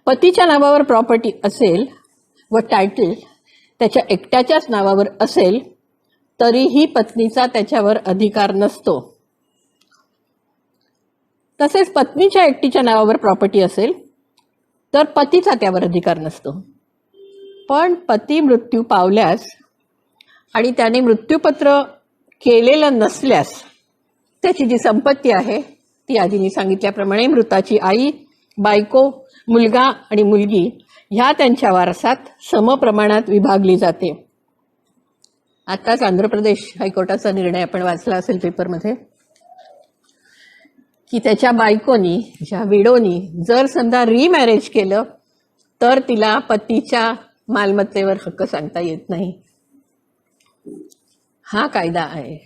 पतीच्या नावावर प्रॉपर्टी असेल व टायटल त्याच्या एकट्याच्याच नावावर असेल तरीही पत्नीचा त्याच्यावर अधिकार नसतो. तसेच पत्नीच्या एकटीच्या नावावर प्रॉपर्टी असेल तर पतीचा त्यावर अधिकार नसतो. पण पती मृत्यू पावल्यास आणि त्याने मृत्यूपत्र केलेलं नसल्यास त्याची जी संपत्ती आहे ती आधी मी सांगितल्याप्रमाणे मृताची आई, बायको, मुलगा आणि मुलगी ह्या त्यांच्या वारसात समप्रमाणात विभागली जाते. आताच आंध्र प्रदेश हायकोर्टाचा निर्णय आपण वाचला असेल पेपरमध्ये की त्याच्या बायकोनी, ज्या विडोनी जर समजा रिमॅरेज केलं तर तिला पतीच्या मालमत्तेवर हक्क सांगता येत नाही. हा कायदा आहे.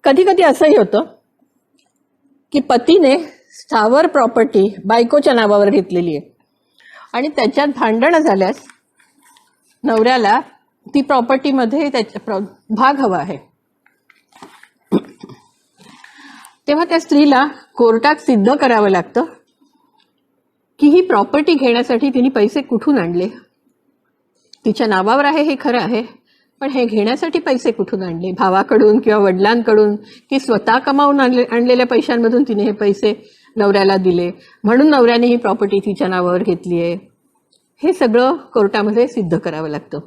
कधी कधी असंही होतं की पतीने स्थावर प्रॉपर्टी बायकोच्या नावावर घेतलेली आहे आणि त्याच्यात भांडणं झाल्यास नवऱ्याला ती प्रॉपर्टीमध्ये त्याचा भाग हवा आहे. तेव्हा त्या स्त्रीला कोर्टात सिद्ध करावं लागतं की ही प्रॉपर्टी घेण्यासाठी तिने पैसे कुठून आणले. तिच्या नावावर आहे हे खरं आहे, पण हे घेण्यासाठी पैसे कुठून आणले, भावाकडून किंवा वडिलांकडून की स्वतः कमावून आणलेल्या पैशांमधून तिने हे पैसे नवऱ्याला दिले म्हणून नवऱ्याने ही प्रॉपर्टी तिच्या नावावर घेतली आहे, हे सगळं कोर्टामध्ये सिद्ध करावं लागतं.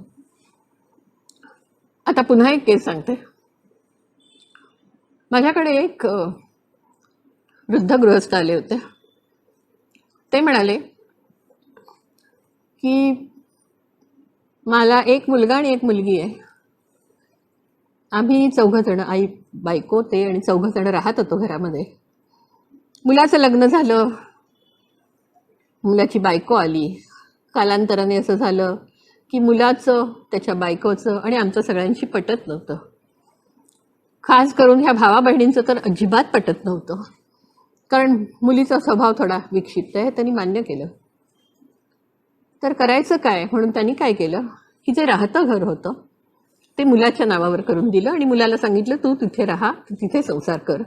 आता पुन्हा एक केस सांगते. माझ्याकडे एक वृद्ध गृहस्थ आले होते. ते म्हणाले की मला एक मुलगा आणि एक मुलगी आहे. आम्ही 4 जण, आई, बायको, ते आणि 4 जण राहत होतो घरामध्ये. मुलाचं लग्न झालं, मुलाची बायको आली. कालांतराने असं झालं की मुलाचं, त्याच्या बायकोचं आणि आमचं सगळ्यांशी पटत नव्हतं. खास करून ह्या भावा बहिणींचं तर अजिबात पटत नव्हतं, कारण मुलीचा स्वभाव थोडा विक्षिप्त आहे. त्यांनी मान्य केलं. तर करायचं काय म्हणून त्यांनी काय केलं की जे राहतं घर होतं ते मुलाच्या नावावर करून दिलं आणि मुलाला सांगितलं तू तिथे राहा, तू तिथे संसार कर.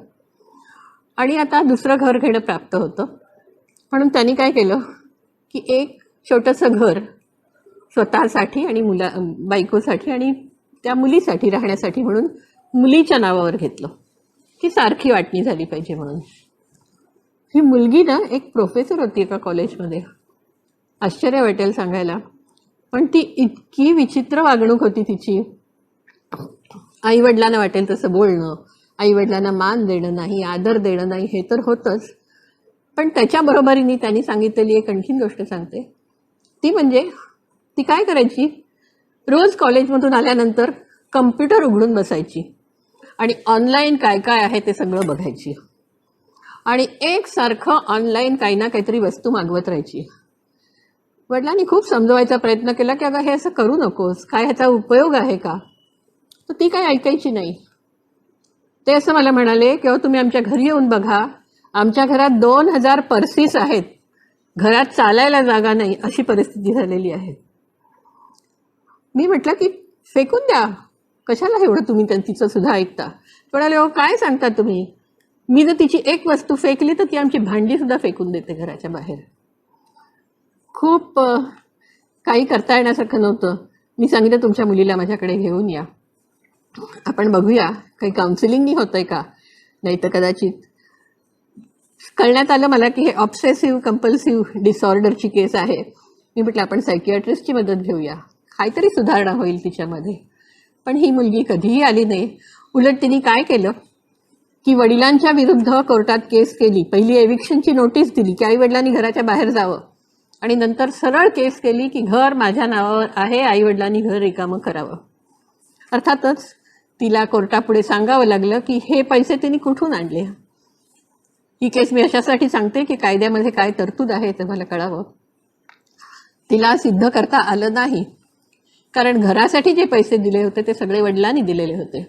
आणि आता दुसरं घर घेणं प्राप्त होतं म्हणून त्यांनी काय केलं की एक छोटंसं घर स्वतःसाठी आणि बायकोसाठी आणि त्या मुलीसाठी राहण्यासाठी म्हणून मुलीच्या नावावर घेतलं की सारखी वाटणी झाली पाहिजे म्हणून. ही मुलगी ना एक प्रोफेसर होती एका कॉलेजमध्ये. आश्चर्य वाटेल सांगायला, पण ती इतकी विचित्र वागणूक होती तिची. आईवडिलांना वाटेल तसं बोलणं, आईवडिलांना मान देणं नाही, आदर देणं नाही, हे तर होतंच. पण त्याच्या बरोबरीने त्यांनी सांगितलेली एक आणखीन गोष्ट सांगते. ती म्हणजे ती काय करायची, रोज कॉलेजमधून आल्यानंतर कम्प्युटर उघडून बसायची आणि ऑनलाईन काय काय आहे ते सगळं बघायची आणि एकसारखं ऑनलाईन काही ना काहीतरी वस्तू मागवत राहायची. वडिलांनी खूप समजवायचा प्रयत्न केला की अगं हे असं करू नकोस, काय ह्याचा उपयोग आहे का, तर ती काही ऐकायची नाही. ते असं मला म्हणाले की तुम्ही आमच्या घरी येऊन बघा, आमच्या घरात 2000 पर्सीस आहेत, घरात चालायला जागा नाही, अशी परिस्थिती झालेली आहे. मी म्हटलं की फेकून द्या, कशाला एवढं तुम्ही तिचं सुद्धा ऐकता? म्हणाले, हो काय सांगता तुम्ही, मी जर तिची एक वस्तू फेकली तर ती आमची भांडी सुद्धा फेकून देते घराच्या बाहेर. खूप काही करता येण्यासारखं नव्हतं. मी सांगितलं तुमच्या मुलीला माझ्याकडे घेऊन या, आपण बघूया काही काउन्सिलिंगनी होतंय का, नाही तर कदाचित. कळण्यात आलं मला की हे ऑब्सेसिव्ह कंपल्सिव्ह डिसऑर्डरची केस आहे. मी म्हटलं आपण सायकियाट्रिस्टची मदत घेऊया, काहीतरी सुधारणा होईल तिच्यामध्ये. पण ही मुलगी कधीही आली नाही. उलट तिने काय केलं की वडिलांच्या विरुद्ध कोर्टात केस केली. पहिली एविक्शनची नोटीस दिली की आईवडिलांनी घराच्या बाहेर जावं, आणि नंतर सरळ केस केली की घर माझ्या नावावर आहे, आईवडिलांनी घर रिकामं करावं. अर्थातच तिला कोर्टापुढे सांगावं लागलं की हे पैसे तिने कुठून आणले. ही केस मी अशासाठी सांगते की कायद्यामध्ये काय तरतूद आहे ते मला कळावं. तिला सिद्ध करता आलं नाही, कारण घरासाठी जे पैसे दिले होते ते सगळे वडिलांनी दिलेले होते.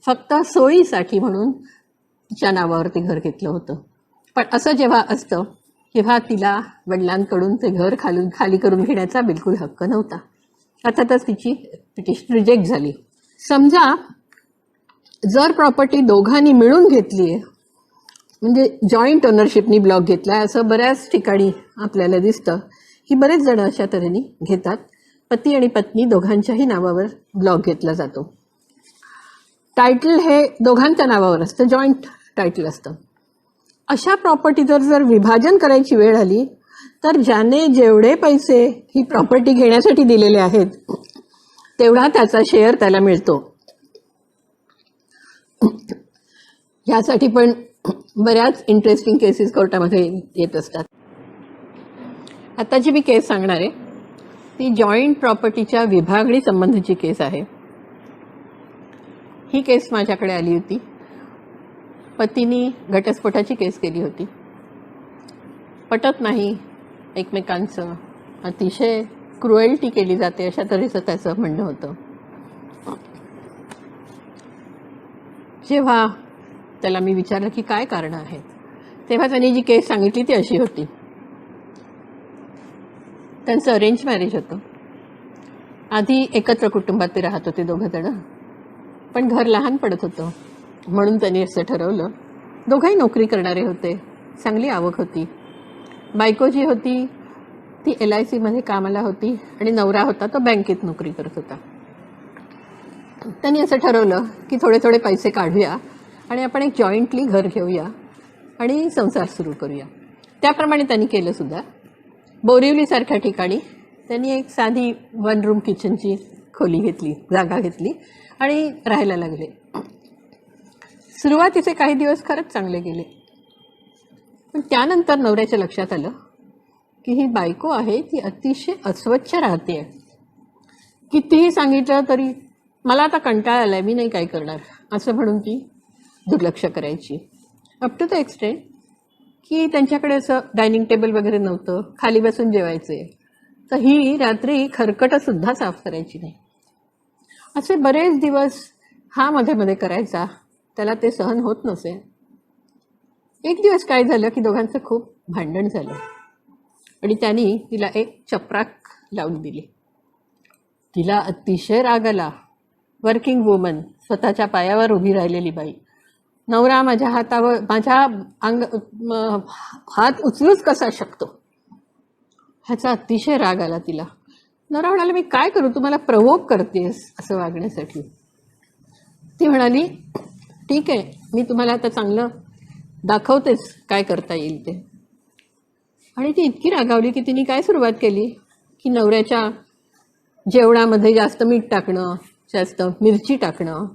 फक्त सोयीसाठी म्हणून तिच्या नावावर ते घर घेतलं होतं. पण असं जेव्हा असतं तेव्हा तिला वडिलांकडून ते घर खाली करून घेण्याचा बिलकुल हक्क नव्हता. अर्थातच तिची पिटिशन रिजेक्ट झाली. समजा जर प्रॉपर्टी दोघांनी मिळून घेतली आहे, म्हणजे जॉईंट ओनरशिपनी ब्लॉक घेतला आहे, असं बऱ्याच ठिकाणी आपल्याला दिसतं की बरेच जण अशा तऱ्हेने घेतात. पती आणि पत्नी दोघांच्याही नावावर ब्लॉक घेतला जातो. टायटल हे दोघांच्या नावावर असतं, जॉईंट टायटल असतं. अशा प्रॉपर्टीवर जर विभाजन करायची वेळ आली तर ज्याने जेवढे पैसे ही प्रॉपर्टी घेण्यासाठी दिलेले आहेत तेवढा त्याचा शेअर त्याला मिळतो. यासाठी पण बऱ्याच इंटरेस्टिंग केसेस कोर्टामध्ये येत असतात. आता जी मी केस सांगणार आहे ती जॉईंट प्रॉपर्टीच्या विभागणी संबंधीची केस आहे. ही केस माझ्याकडे आली होती. पतीनी घटस्फोटाची केस केली होती. पटत नाही एकमेकांचं, अतिशय क्रुएल्टी केली जाते अशा तऱ्हेचं त्याचं म्हणणं होतं. जेव्हा त्याला मी विचारलं की काय कारणं आहेत, तेव्हा त्यांनी जी केस सांगितली ती अशी होती. त्यांचं अरेंज मॅरेज होतं. आधी एकत्र कुटुंबात ते राहत होते दोघं जण, पण घर लहान पडत होतं म्हणून त्यांनी असं ठरवलं. दोघंही नोकरी करणारे होते, चांगली आवक होती. बायको जी होती ती LICमध्ये कामाला होती आणि नवरा होता तो बँकेत नोकरी करत होता. त्यांनी असं ठरवलं की थोडे थोडे पैसे काढूया आणि आपण एक जॉईंटली घर घेऊया आणि संसार सुरू करूया. त्याप्रमाणे त्यांनी केलं सुद्धा. बोरिवलीसारख्या ठिकाणी त्यांनी एक साधी 1 रूम किचनची खोली घेतली, जागा घेतली आणि राहायला लागले. सुरुवातीचे काही दिवस खरंच चांगले गेले, पण त्यानंतर नवऱ्याच्या लक्षात आलं की ही बायको आहे ती अतिशय अस्वच्छ राहते. कितीही सांगितलं तरी मला आता कंटाळा आलाय, मी नाही काय करणार असं म्हणून ती दुर्लक्ष करायची. अप टू द एक्सटेंट की त्यांच्याकडे असं डायनिंग टेबल वगैरे नव्हतं, खाली बसून जेवायचे, तर ही रात्री खरकटंसुद्धा साफ करायची नाही. असे बरेच दिवस हा मध्ये मध्ये करायचा. त्याला ते सहन होत नसे. एक दिवस काय झालं की दोघांचं खूप भांडण झालं आणि त्यांनी तिला एक चपराक लावून दिली. तिला अतिशय राग आला. वर्किंग वुमन, स्वतःच्या पायावर उभी राहिलेली बाई, नवरा माझ्या हातावर हात उचलूच कसा शकतो, ह्याचा अतिशय राग आला तिला. नवरा म्हणाला, मी काय करू, तू मला प्रवोक करतेस असं वागण्यासाठी. ती म्हणाली, ठीक आहे, मी तुम्हाला आता चांगलं दाखवतेच काय करता येईल ते. आणि ती इतकी रागावली की तिने काय सुरुवात केली की नवऱ्याच्या जेवणामध्ये जास्त मीठ टाकणं, जास्त मिरची टाकणं.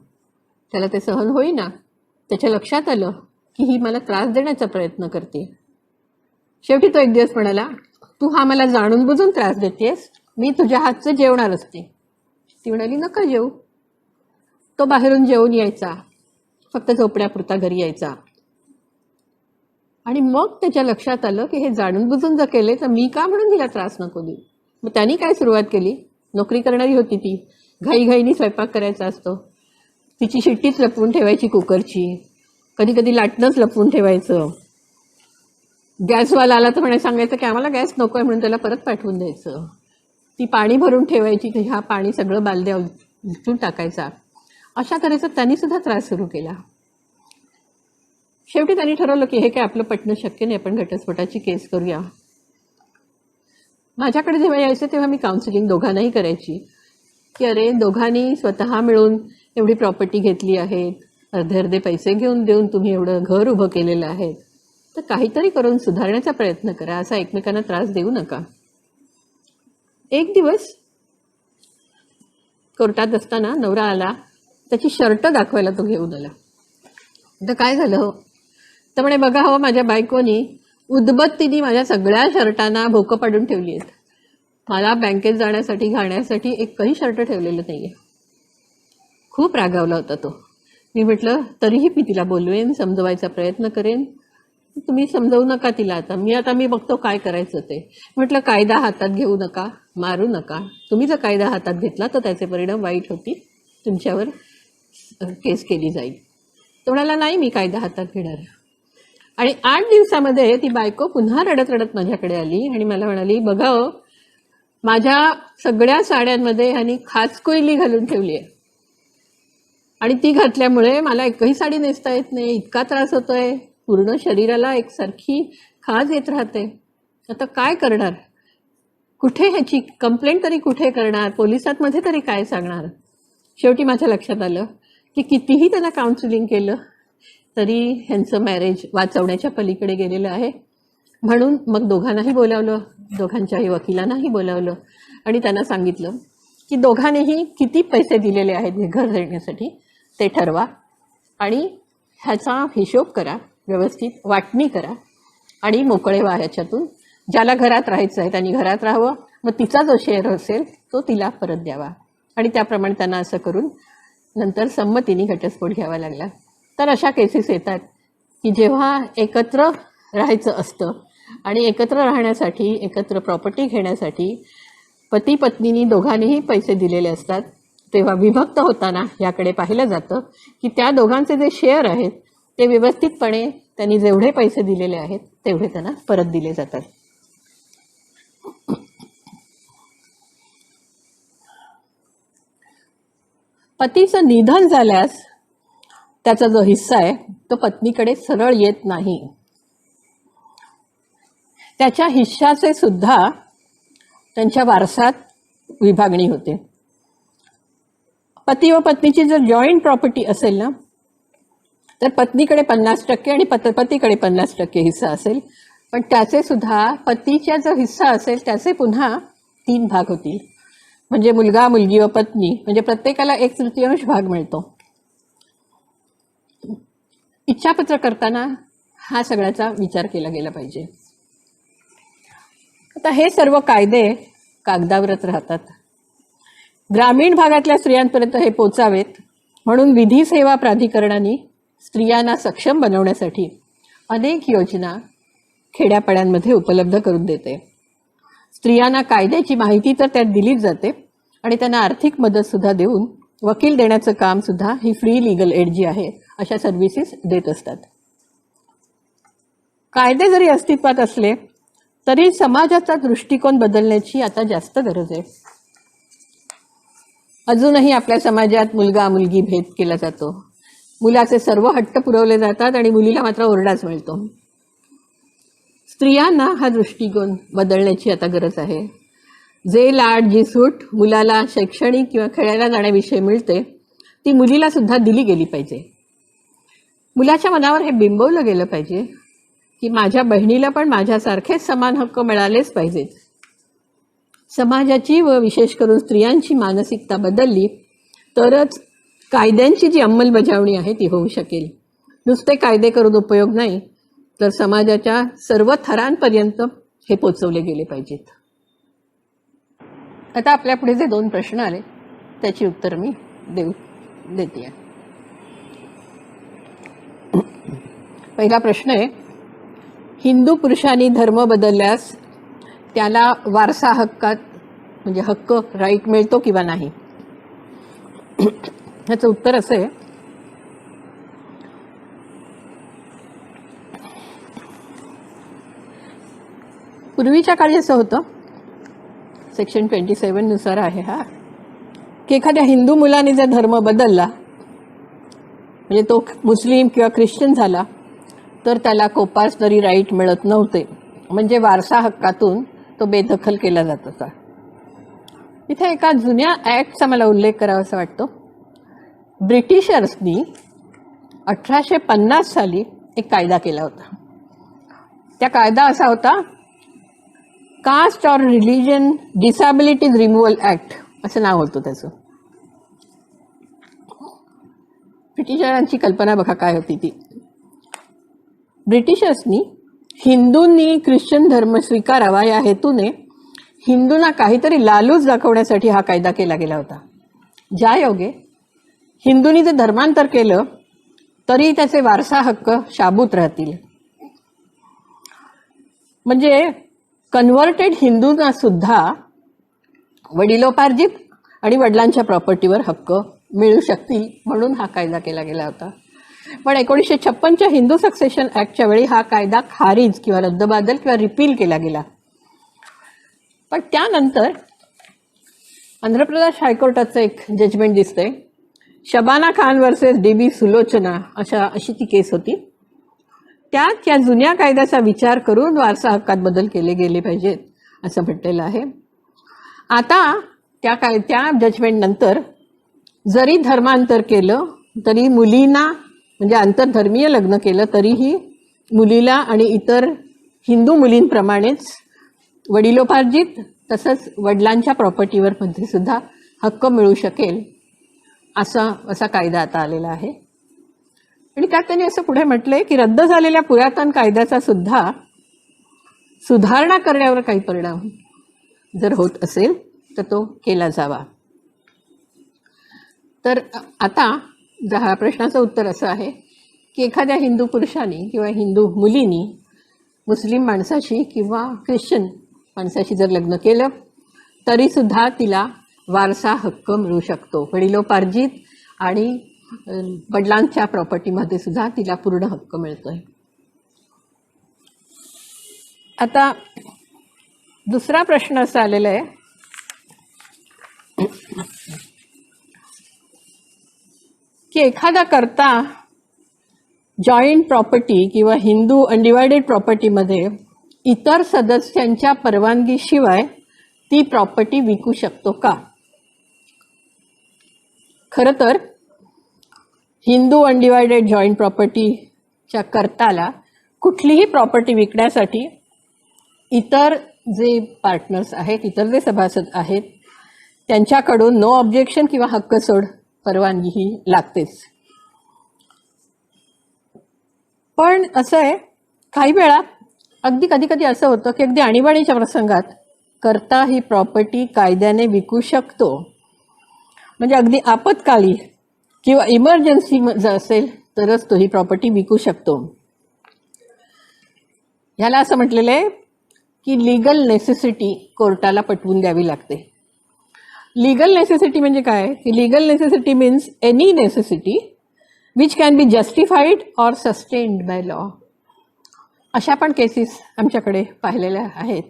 त्याला ते सहन होईना. त्याच्या लक्षात आलं की ही मला त्रास देण्याचा प्रयत्न करते. शेवटी तो एक दिवस म्हणाला, तू हा मला जाणून बुजून त्रास देतेस, मी तुझ्या हातचं जेवणार असते. ती म्हणाली, नका जेवू. तो बाहेरून जेवून यायचा, फक्त झोपण्यापुरता घरी यायचा. आणि मग त्याच्या लक्षात आलं की हे जाणून बुजून जर केले तर मी का म्हणून तिला त्रास नको देऊ. मग त्यांनी काय सुरुवात केली, नोकरी करणारी होती ती, घाईघाईनी स्वयंपाक करायचा असतो. तिची शिट्टीच लपवून ठेवायची कुकरची, कधी कधी लाटणंच लपवून ठेवायचं. गॅसवाला आला तर म्हणे सांगायचं की आम्हाला गॅस नको आहे म्हणून त्याला परत पाठवून द्यायचं. ती पाणी भरून ठेवायची की हा पाणी सगळं बालद्या उलटून टाकायचा. अशा तऱ्हेचा त्यांनी सुद्धा त्रास सुरू केला. शेवटी त्यांनी ठरवलं की हे काय आपलं पटणं शक्य नाही, आपण घटस्फोटाची केस करूया. माझ्याकडे जेव्हा यायचे तेव्हा मी काउन्सिलिंग दोघांनाही करायची की अरे दोघांनी स्वतः मिळून एवढी प्रॉपर्टी घेतली आहे, अर्धे अर्धे पैसे घेऊन देऊन तुम्ही एवढं घर उभं केलेलं आहे, तर काहीतरी करून सुधारण्याचा प्रयत्न करा, असा एकमेकांना त्रास देऊ नका. एक दिवस कोर्टात असताना नवरा आला, त्याची शर्ट दाखवायला तो घेऊन आला. तर काय झालं हो, तर म्हणे बघा हो, माझ्या बायकोनी उदबत्तीने माझ्या सगळ्या शर्टांना भोकं पाडून ठेवली आहेत, मला बँकेत जाण्यासाठी घालण्यासाठी एकही शर्ट ठेवलेलं नाही आहे. खूप रागावला होता तो. मी म्हटलं तरीही मी तिला बोलवेन, समजवायचा प्रयत्न करेन, तुम्ही समजवू नका तिला. आता मी बघतो काय करायचं ते. म्हटलं कायदा हातात घेऊ नका, मारू नका. तुम्ही जर कायदा हातात घेतला तर त्याचे परिणाम वाईट होतील, तुमच्यावर केस केली जाईल. तो म्हणाला नाही मी कायदा हातात घेणार. आणि 8 दिवसामध्ये ती बायको पुन्हा रडत रडत माझ्याकडे आली आणि मला म्हणाली बघा हो, माझ्या सगळ्या साड्यांमध्ये ह्यानी खाचकोयली घालून ठेवली आहे आणि ती घातल्यामुळे मला एकही साडी नेसता येत नाही, इतका त्रास होतोय, पूर्ण शरीराला एकसारखी खाज येत राहते. आता काय करणार, कुठे ह्याची कंप्लेंट तरी कुठे करणार, पोलिसांमध्ये तरी काय सांगणार. शेवटी माझ्या लक्षात आलं की कितीही त्यांना काउन्सिलिंग केलं तरी ह्यांचं मॅरेज वाचवण्याच्या पलीकडे गेलेलं आहे. म्हणून मग दोघांनाही बोलावलं, दोघांच्याही वकिलांनाही बोलावलं आणि त्यांना सांगितलं की दोघांनीही किती पैसे दिलेले आहेत घर देण्यासाठी ते ठरवा आणि ह्याचा हिशोब करा, व्यवस्थित वाटणी करा आणि मोकळे व्हा ह्याच्यातून. ज्याला घरात राहायचं आहे त्यांनी घरात राहावं, मग तिचा जो शेअर असेल तो तिला परत द्यावा. आणि त्याप्रमाणे त्यांना असं करून नंतर संमतीने घटस्फोट घ्यावा लागला. तर अशा केसेस येतात की जेव्हा एकत्र राहायचं असतं आणि एकत्र राहण्यासाठी, एकत्र प्रॉपर्टी घेण्यासाठी पती पत्नीनी दोघांनीही पैसे दिलेले असतात, तेव्हा विभक्त होताना याकडे पाहिलं जातं की त्या दोघांचे जे शेअर आहेत ते व्यवस्थितपणे त्यांनी जेवढे पैसे दिलेले आहेत तेवढे त्यांना परत दिले जातात. पतीचं निधन झाल्यास त्याचा जो हिस्सा आहे तो पत्नीकडे सरळ येत नाही, त्याच्या हिश्श्याचे सुद्धा त्यांच्या वारसात विभागणी होते. पती व पत्नीची जर जॉईंट प्रॉपर्टी असेल ना तर पत्नीकडे 50% आणि पतीकडे 50% हिस्सा असेल, पण त्याचे सुद्धा पतीचा जो हिस्सा असेल त्याचे पुन्हा 3 भाग होतील. म्हणजे मुलगा, मुलगी व पत्नी म्हणजे प्रत्येकाला 1/3 भाग मिळतो. इच्छापत्र करताना हा सगळ्याचा विचार केला गेला पाहिजे. आता हे सर्व कायदे कागदावरच राहतात. ग्रामीण भागातल्या स्त्रियांपर्यंत हे पोचावेत म्हणून विधी सेवा प्राधिकरणाने स्त्रियांना सक्षम बनवण्यासाठी अनेक योजना खेड्यापाड्यांमध्ये उपलब्ध करून देते. स्त्रियांना कायद्याची माहिती तर त्यात दिलीच जाते आणि त्यांना आर्थिक मदतसुद्धा देऊन वकील देण्याचं कामसुद्धा ही फ्री लीगल एड जी आहे अशा सर्व्हिसेस देत असतात. कायदे जरी अस्तित्वात असले तरी समाजाचा दृष्टिकोन बदलण्याची आता जास्त गरज आहे. अजूनही आपल्या समाजात मुलगा मुलगी भेद केला जातो. मुलाचे सर्व हट्ट पुरवले जातात आणि मुलीला मात्र ओरडाच मिळतो. स्त्रियांना हा दृष्टिकोन बदलण्याची आता गरज आहे. जे लाड जी सूट मुलाला शैक्षणिक किंवा खेळायला जाण्याविषयी मिळते ती मुलीला सुद्धा दिली गेली पाहिजे. मुलाच्या मनावर हे बिंबवलं गेलं पाहिजे की माझ्या बहिणीला पण माझ्यासारखेच समान हक्क मिळालेच पाहिजेत. समाजाची व विशेष करून स्त्रियांची मानसिकता बदलली तरच कायद्यांची जी अंमलबजावणी आहे ती होऊ शकेल. नुसते कायदे करून उपयोग नाही, तर समाजाच्या सर्व थरांपर्यंत हे पोचवले गेले पाहिजेत. आता आपल्यापुढे जे 2 प्रश्न आले त्याची उत्तर मी देते. पहिला प्रश्न आहे, हिंदू पुरुषांनी धर्म बदलल्यास त्याला वारसा हक्कात म्हणजे हक्क राईट मिळतो किंवा नाही. ह्याचं उत्तर असं आहे, पूर्वीच्या काळी असं होतं, सेक्शन 27 नुसार आहे हा, की एखाद्या हिंदू मुलाने जर धर्म बदलला म्हणजे तो मुस्लिम किंवा ख्रिश्चन झाला तर त्याला कोपार्सनरी राईट मिळत नव्हते, म्हणजे वारसा हक्कातून तो बेदखल केला जात होता. इथे एका जुन्या ॲक्टचा मला उल्लेख करावासा वाटतो. ब्रिटिशर्सनी 1850 साली एक कायदा केला होता. त्या कायदा असा होता, caste or religion disabilities removal act असं नाव होतं त्याचं. ब्रिटिशरांची कल्पना बघा काय होती ती. ब्रिटिशर्सनी हिंदूंनी ख्रिश्चन धर्म स्वीकारावा या हेतूने हिंदूंना काहीतरी लालूच दाखवण्यासाठी हा कायदा केला गेला होता. ज्यायोगे हिंदूंनी जर धर्मांतर केलं तरी त्याचे वारसा हक्क शाबूत राहतील. म्हणजे कन्व्हर्टेड हिंदूंना सुद्धा वडिलोपार्जित आणि वडिलांच्या प्रॉपर्टीवर हक्क मिळू शकतील म्हणून हा कायदा केला गेला होता. पण 1956च्या हिंदू सक्सेशन ॲक्टच्या वेळी हा कायदा खारीज किंवा रद्दबादल किंवा रिपील केला गेला. पण त्यानंतर आंध्र प्रदेश हायकोर्टाचं एक जजमेंट दिसतंय, शबाना खान वर्सेस DB सुलोचना अशी ती केस होती. त्यात या जुन्या कायद्याचा विचार करून वारसा हक्कात बदल केले गेले पाहिजेत असं म्हटलेलं आहे. आता त्या जजमेंटनंतर जरी धर्मांतर केलं तरी मुलींना, म्हणजे आंतरधर्मीय लग्न केलं तरीही मुलीला आणि इतर हिंदू मुलींप्रमाणेच वडिलोपार्जित तसंच वडिलांच्या प्रॉपर्टीवर मध्ये सुद्धा हक्क मिळू शकेल असा कायदा आता आलेला आहे. आणि त्यात त्यांनी असं पुढे म्हटलंय की रद्द झालेल्या पुरातन कायद्याचा सुद्धा सुधारणा करण्यावर काही परिणाम जर होत असेल तर तो केला जावा. तर आता हा प्रश्नाचं उत्तर असं आहे की एखाद्या हिंदू पुरुषाने किंवा हिंदू मुलीनी मुस्लिम माणसाशी किंवा ख्रिश्चन माणसाशी जर लग्न केलं तरीसुद्धा तिला वारसा हक्क मिळू शकतो. वडिलोपार्जित आणि वडिलांच्या प्रॉपर्टीमध्ये सुद्धा तिला पूर्ण हक्क मिळतोय. आता दुसरा प्रश्न असा आलेला आहे की एखादा कर्ता जॉईंट प्रॉपर्टी किंवा हिंदू अनडिवायडेड प्रॉपर्टीमध्ये इतर सदस्यांच्या परवानगीशिवाय ती प्रॉपर्टी विकू शकतो का? खरं तर हिंदू अनडिवायडेड जॉईंट प्रॉपर्टीच्या कर्ताला कुठलीही प्रॉपर्टी विकण्यासाठी इतर जे पार्टनर्स आहेत, इतर जे सभासद आहेत त्यांच्याकडून नो ऑब्जेक्शन किंवा हक्क सोड परवानगी ही लागतेच. पण असं आहे, काही वेळा कधी कधी असं होतं की अगदी आणीबाणीच्या प्रसंगात कर्ता ही प्रॉपर्टी कायद्याने विकू शकतो. म्हणजे अगदी आपत्काली किंवा इमर्जन्सी जर असेल तरच तो ही प्रॉपर्टी विकू शकतो. ह्याला असं म्हटलेलं आहे की लिगल नेसेसिटी कोर्टाला पटवून द्यावी लागते. लिगल नेसेसिटी म्हणजे काय? Legal necessity means any necessity which can be justified or sustained by law. अशा पण केसेस आमच्याकडे पाहिलेल्या आहेत.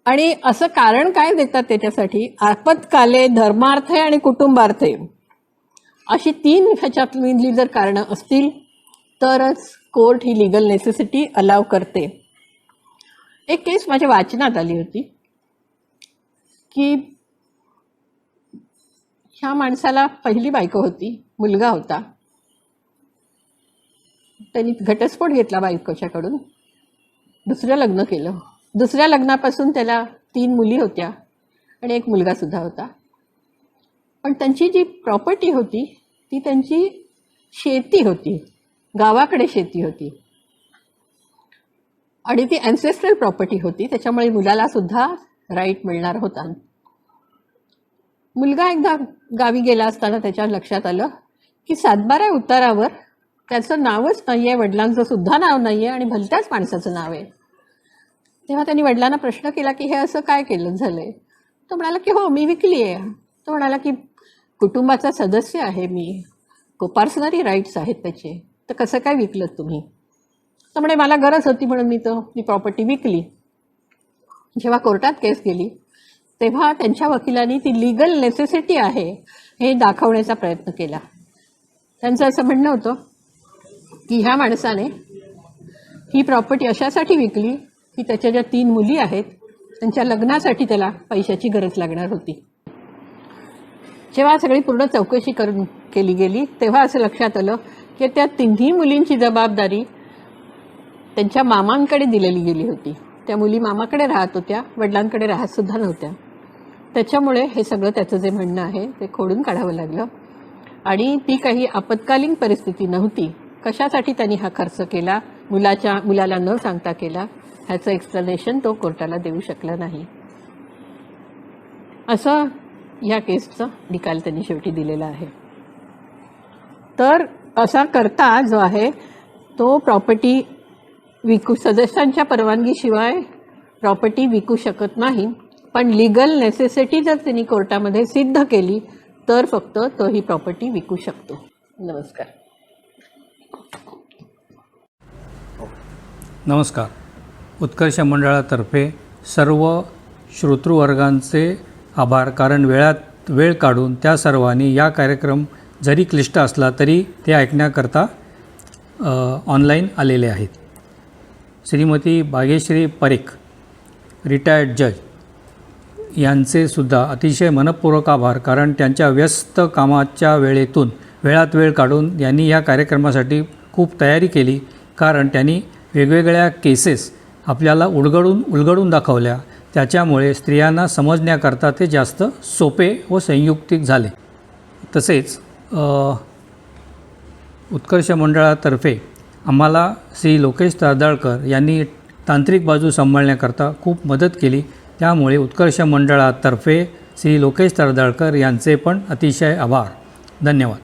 आणि असं कारण काय देतात त्याच्यासाठी? आपत्काले, धर्मार्थे आणि कुटुंबार्थे अशी 3 ह्याच्यातली जर कारणं असतील तरच कोर्ट ही लिगल नेसेसिटी अलाव करते. एक केस माझ्या वाचनात आली होती की ह्या माणसाला पहिली बायको होती, मुलगा होता. त्यांनी घटस्फोट घेतला बायकोच्याकडून, दुसरं लग्न केलं. दुसऱ्या लग्नापासून त्याला 3 मुली होत्या आणि एक मुलगा सुद्धा होता. पण त्यांची जी प्रॉपर्टी होती ती त्यांची शेती होती, गावाकडे शेती होती आणि ती ॲन्सेस्ट्रल प्रॉपर्टी होती, त्याच्यामुळे मुलाला सुद्धा राईट मिळणार होता. मुलगा एकदा गावी गेला असताना त्याच्या लक्षात आलं की 7-12 उतारावर त्याचं नावच नाही आहे, वडिलांचं सुद्धा नाव नाही आहे आणि भलत्याच माणसाचं नाव आहे. तेव्हा त्यांनी वडिलांना प्रश्न केला की हे असं काय केलं झालंय? तो म्हणाला की हो मी विकली आहे. तो म्हणाला की कुटुंबाचा सदस्य आहे मी, कोपार्सनरी राईट्स आहेत त्याचे, तर कसं काय विकलं तुम्ही? तर म्हणे मला गरज होती म्हणून मी प्रॉपर्टी विकली. जेव्हा कोर्टात केस गेली तेव्हा त्यांच्या वकिलांनी ती लिगल नेसेसिटी आहे हे दाखवण्याचा प्रयत्न केला. त्यांचं असं म्हणणं होतं की ह्या माणसाने ही प्रॉपर्टी अशासाठी विकली की त्याच्या ज्या 3 मुली आहेत त्यांच्या लग्नासाठी त्याला पैशाची गरज लागणार होती. जेव्हा सगळी पूर्ण चौकशी केली गेली तेव्हा असं लक्षात आलं की त्या 3ही मुलींची जबाबदारी त्यांच्या मामांकडे दिलेली गेली होती. त्या मुली मामाकडे राहत होत्या, वडिलांकडे राहतसुद्धा नव्हत्या. त्याच्यामुळे हे सगळं त्याचं जे म्हणणं आहे ते खोडून काढावं लागलं. आणि ती काही आपत्कालीन परिस्थिती नव्हती. कशासाठी त्यांनी हा खर्च केला, मुलाला न सांगता केला, ह्याचं एक्सप्लेनेशन तो कोर्टाला देऊ शकला नाही. असं या केसचा निकाल त्यांनी शेवटी दिलेला आहे. तर असा करता जो आहे तो प्रॉपर्टी सदस्यांच्या परवानगीशिवाय प्रॉपर्टी विकू शकत नाही. पण लिगल नेसेसिटी जर त्यांनी कोर्टामध्ये सिद्ध केली तर फक्त तो ही प्रॉपर्टी विकू शकतो. नमस्कार. नमस्कार. उत्कर्ष मंडळातर्फे सर्व श्रोतृवर्गांचे आभार, कारण वेळात वेळ काढून त्या सर्वांनी या कार्यक्रम जरी क्लिष्ट असला तरी ते ऐकण्याकरता ऑनलाईन आलेले आहेत. श्रीमती भाग्यश्री परेख, रिटायर्ड जज, यांचे सुद्धा अतिशय मनपूर्वक आभार, कारण त्यांच्या व्यस्त कामाच्या वेळात वेळ काढून यांनी या कार्यक्रमासाठी खूप तयारी केली. कारण त्यांनी वेगवेगळ्या केसेस आपल्याला उलगडून दाखवल्या. त्याच्यामुळे स्त्रियांना समजण्याकरता ते जास्त सोपे व संयुक्तिक झाले. तसेच उत्कर्ष मंडळातर्फे आम्हाला श्री लोकेश तरदाळकर यांनी तांत्रिक बाजू सांभाळण्याकरता खूप मदत केली. त्यामुळे उत्कर्ष मंडळातर्फे श्री लोकेश तरदाळकर यांचे पण अतिशय आभार. धन्यवाद.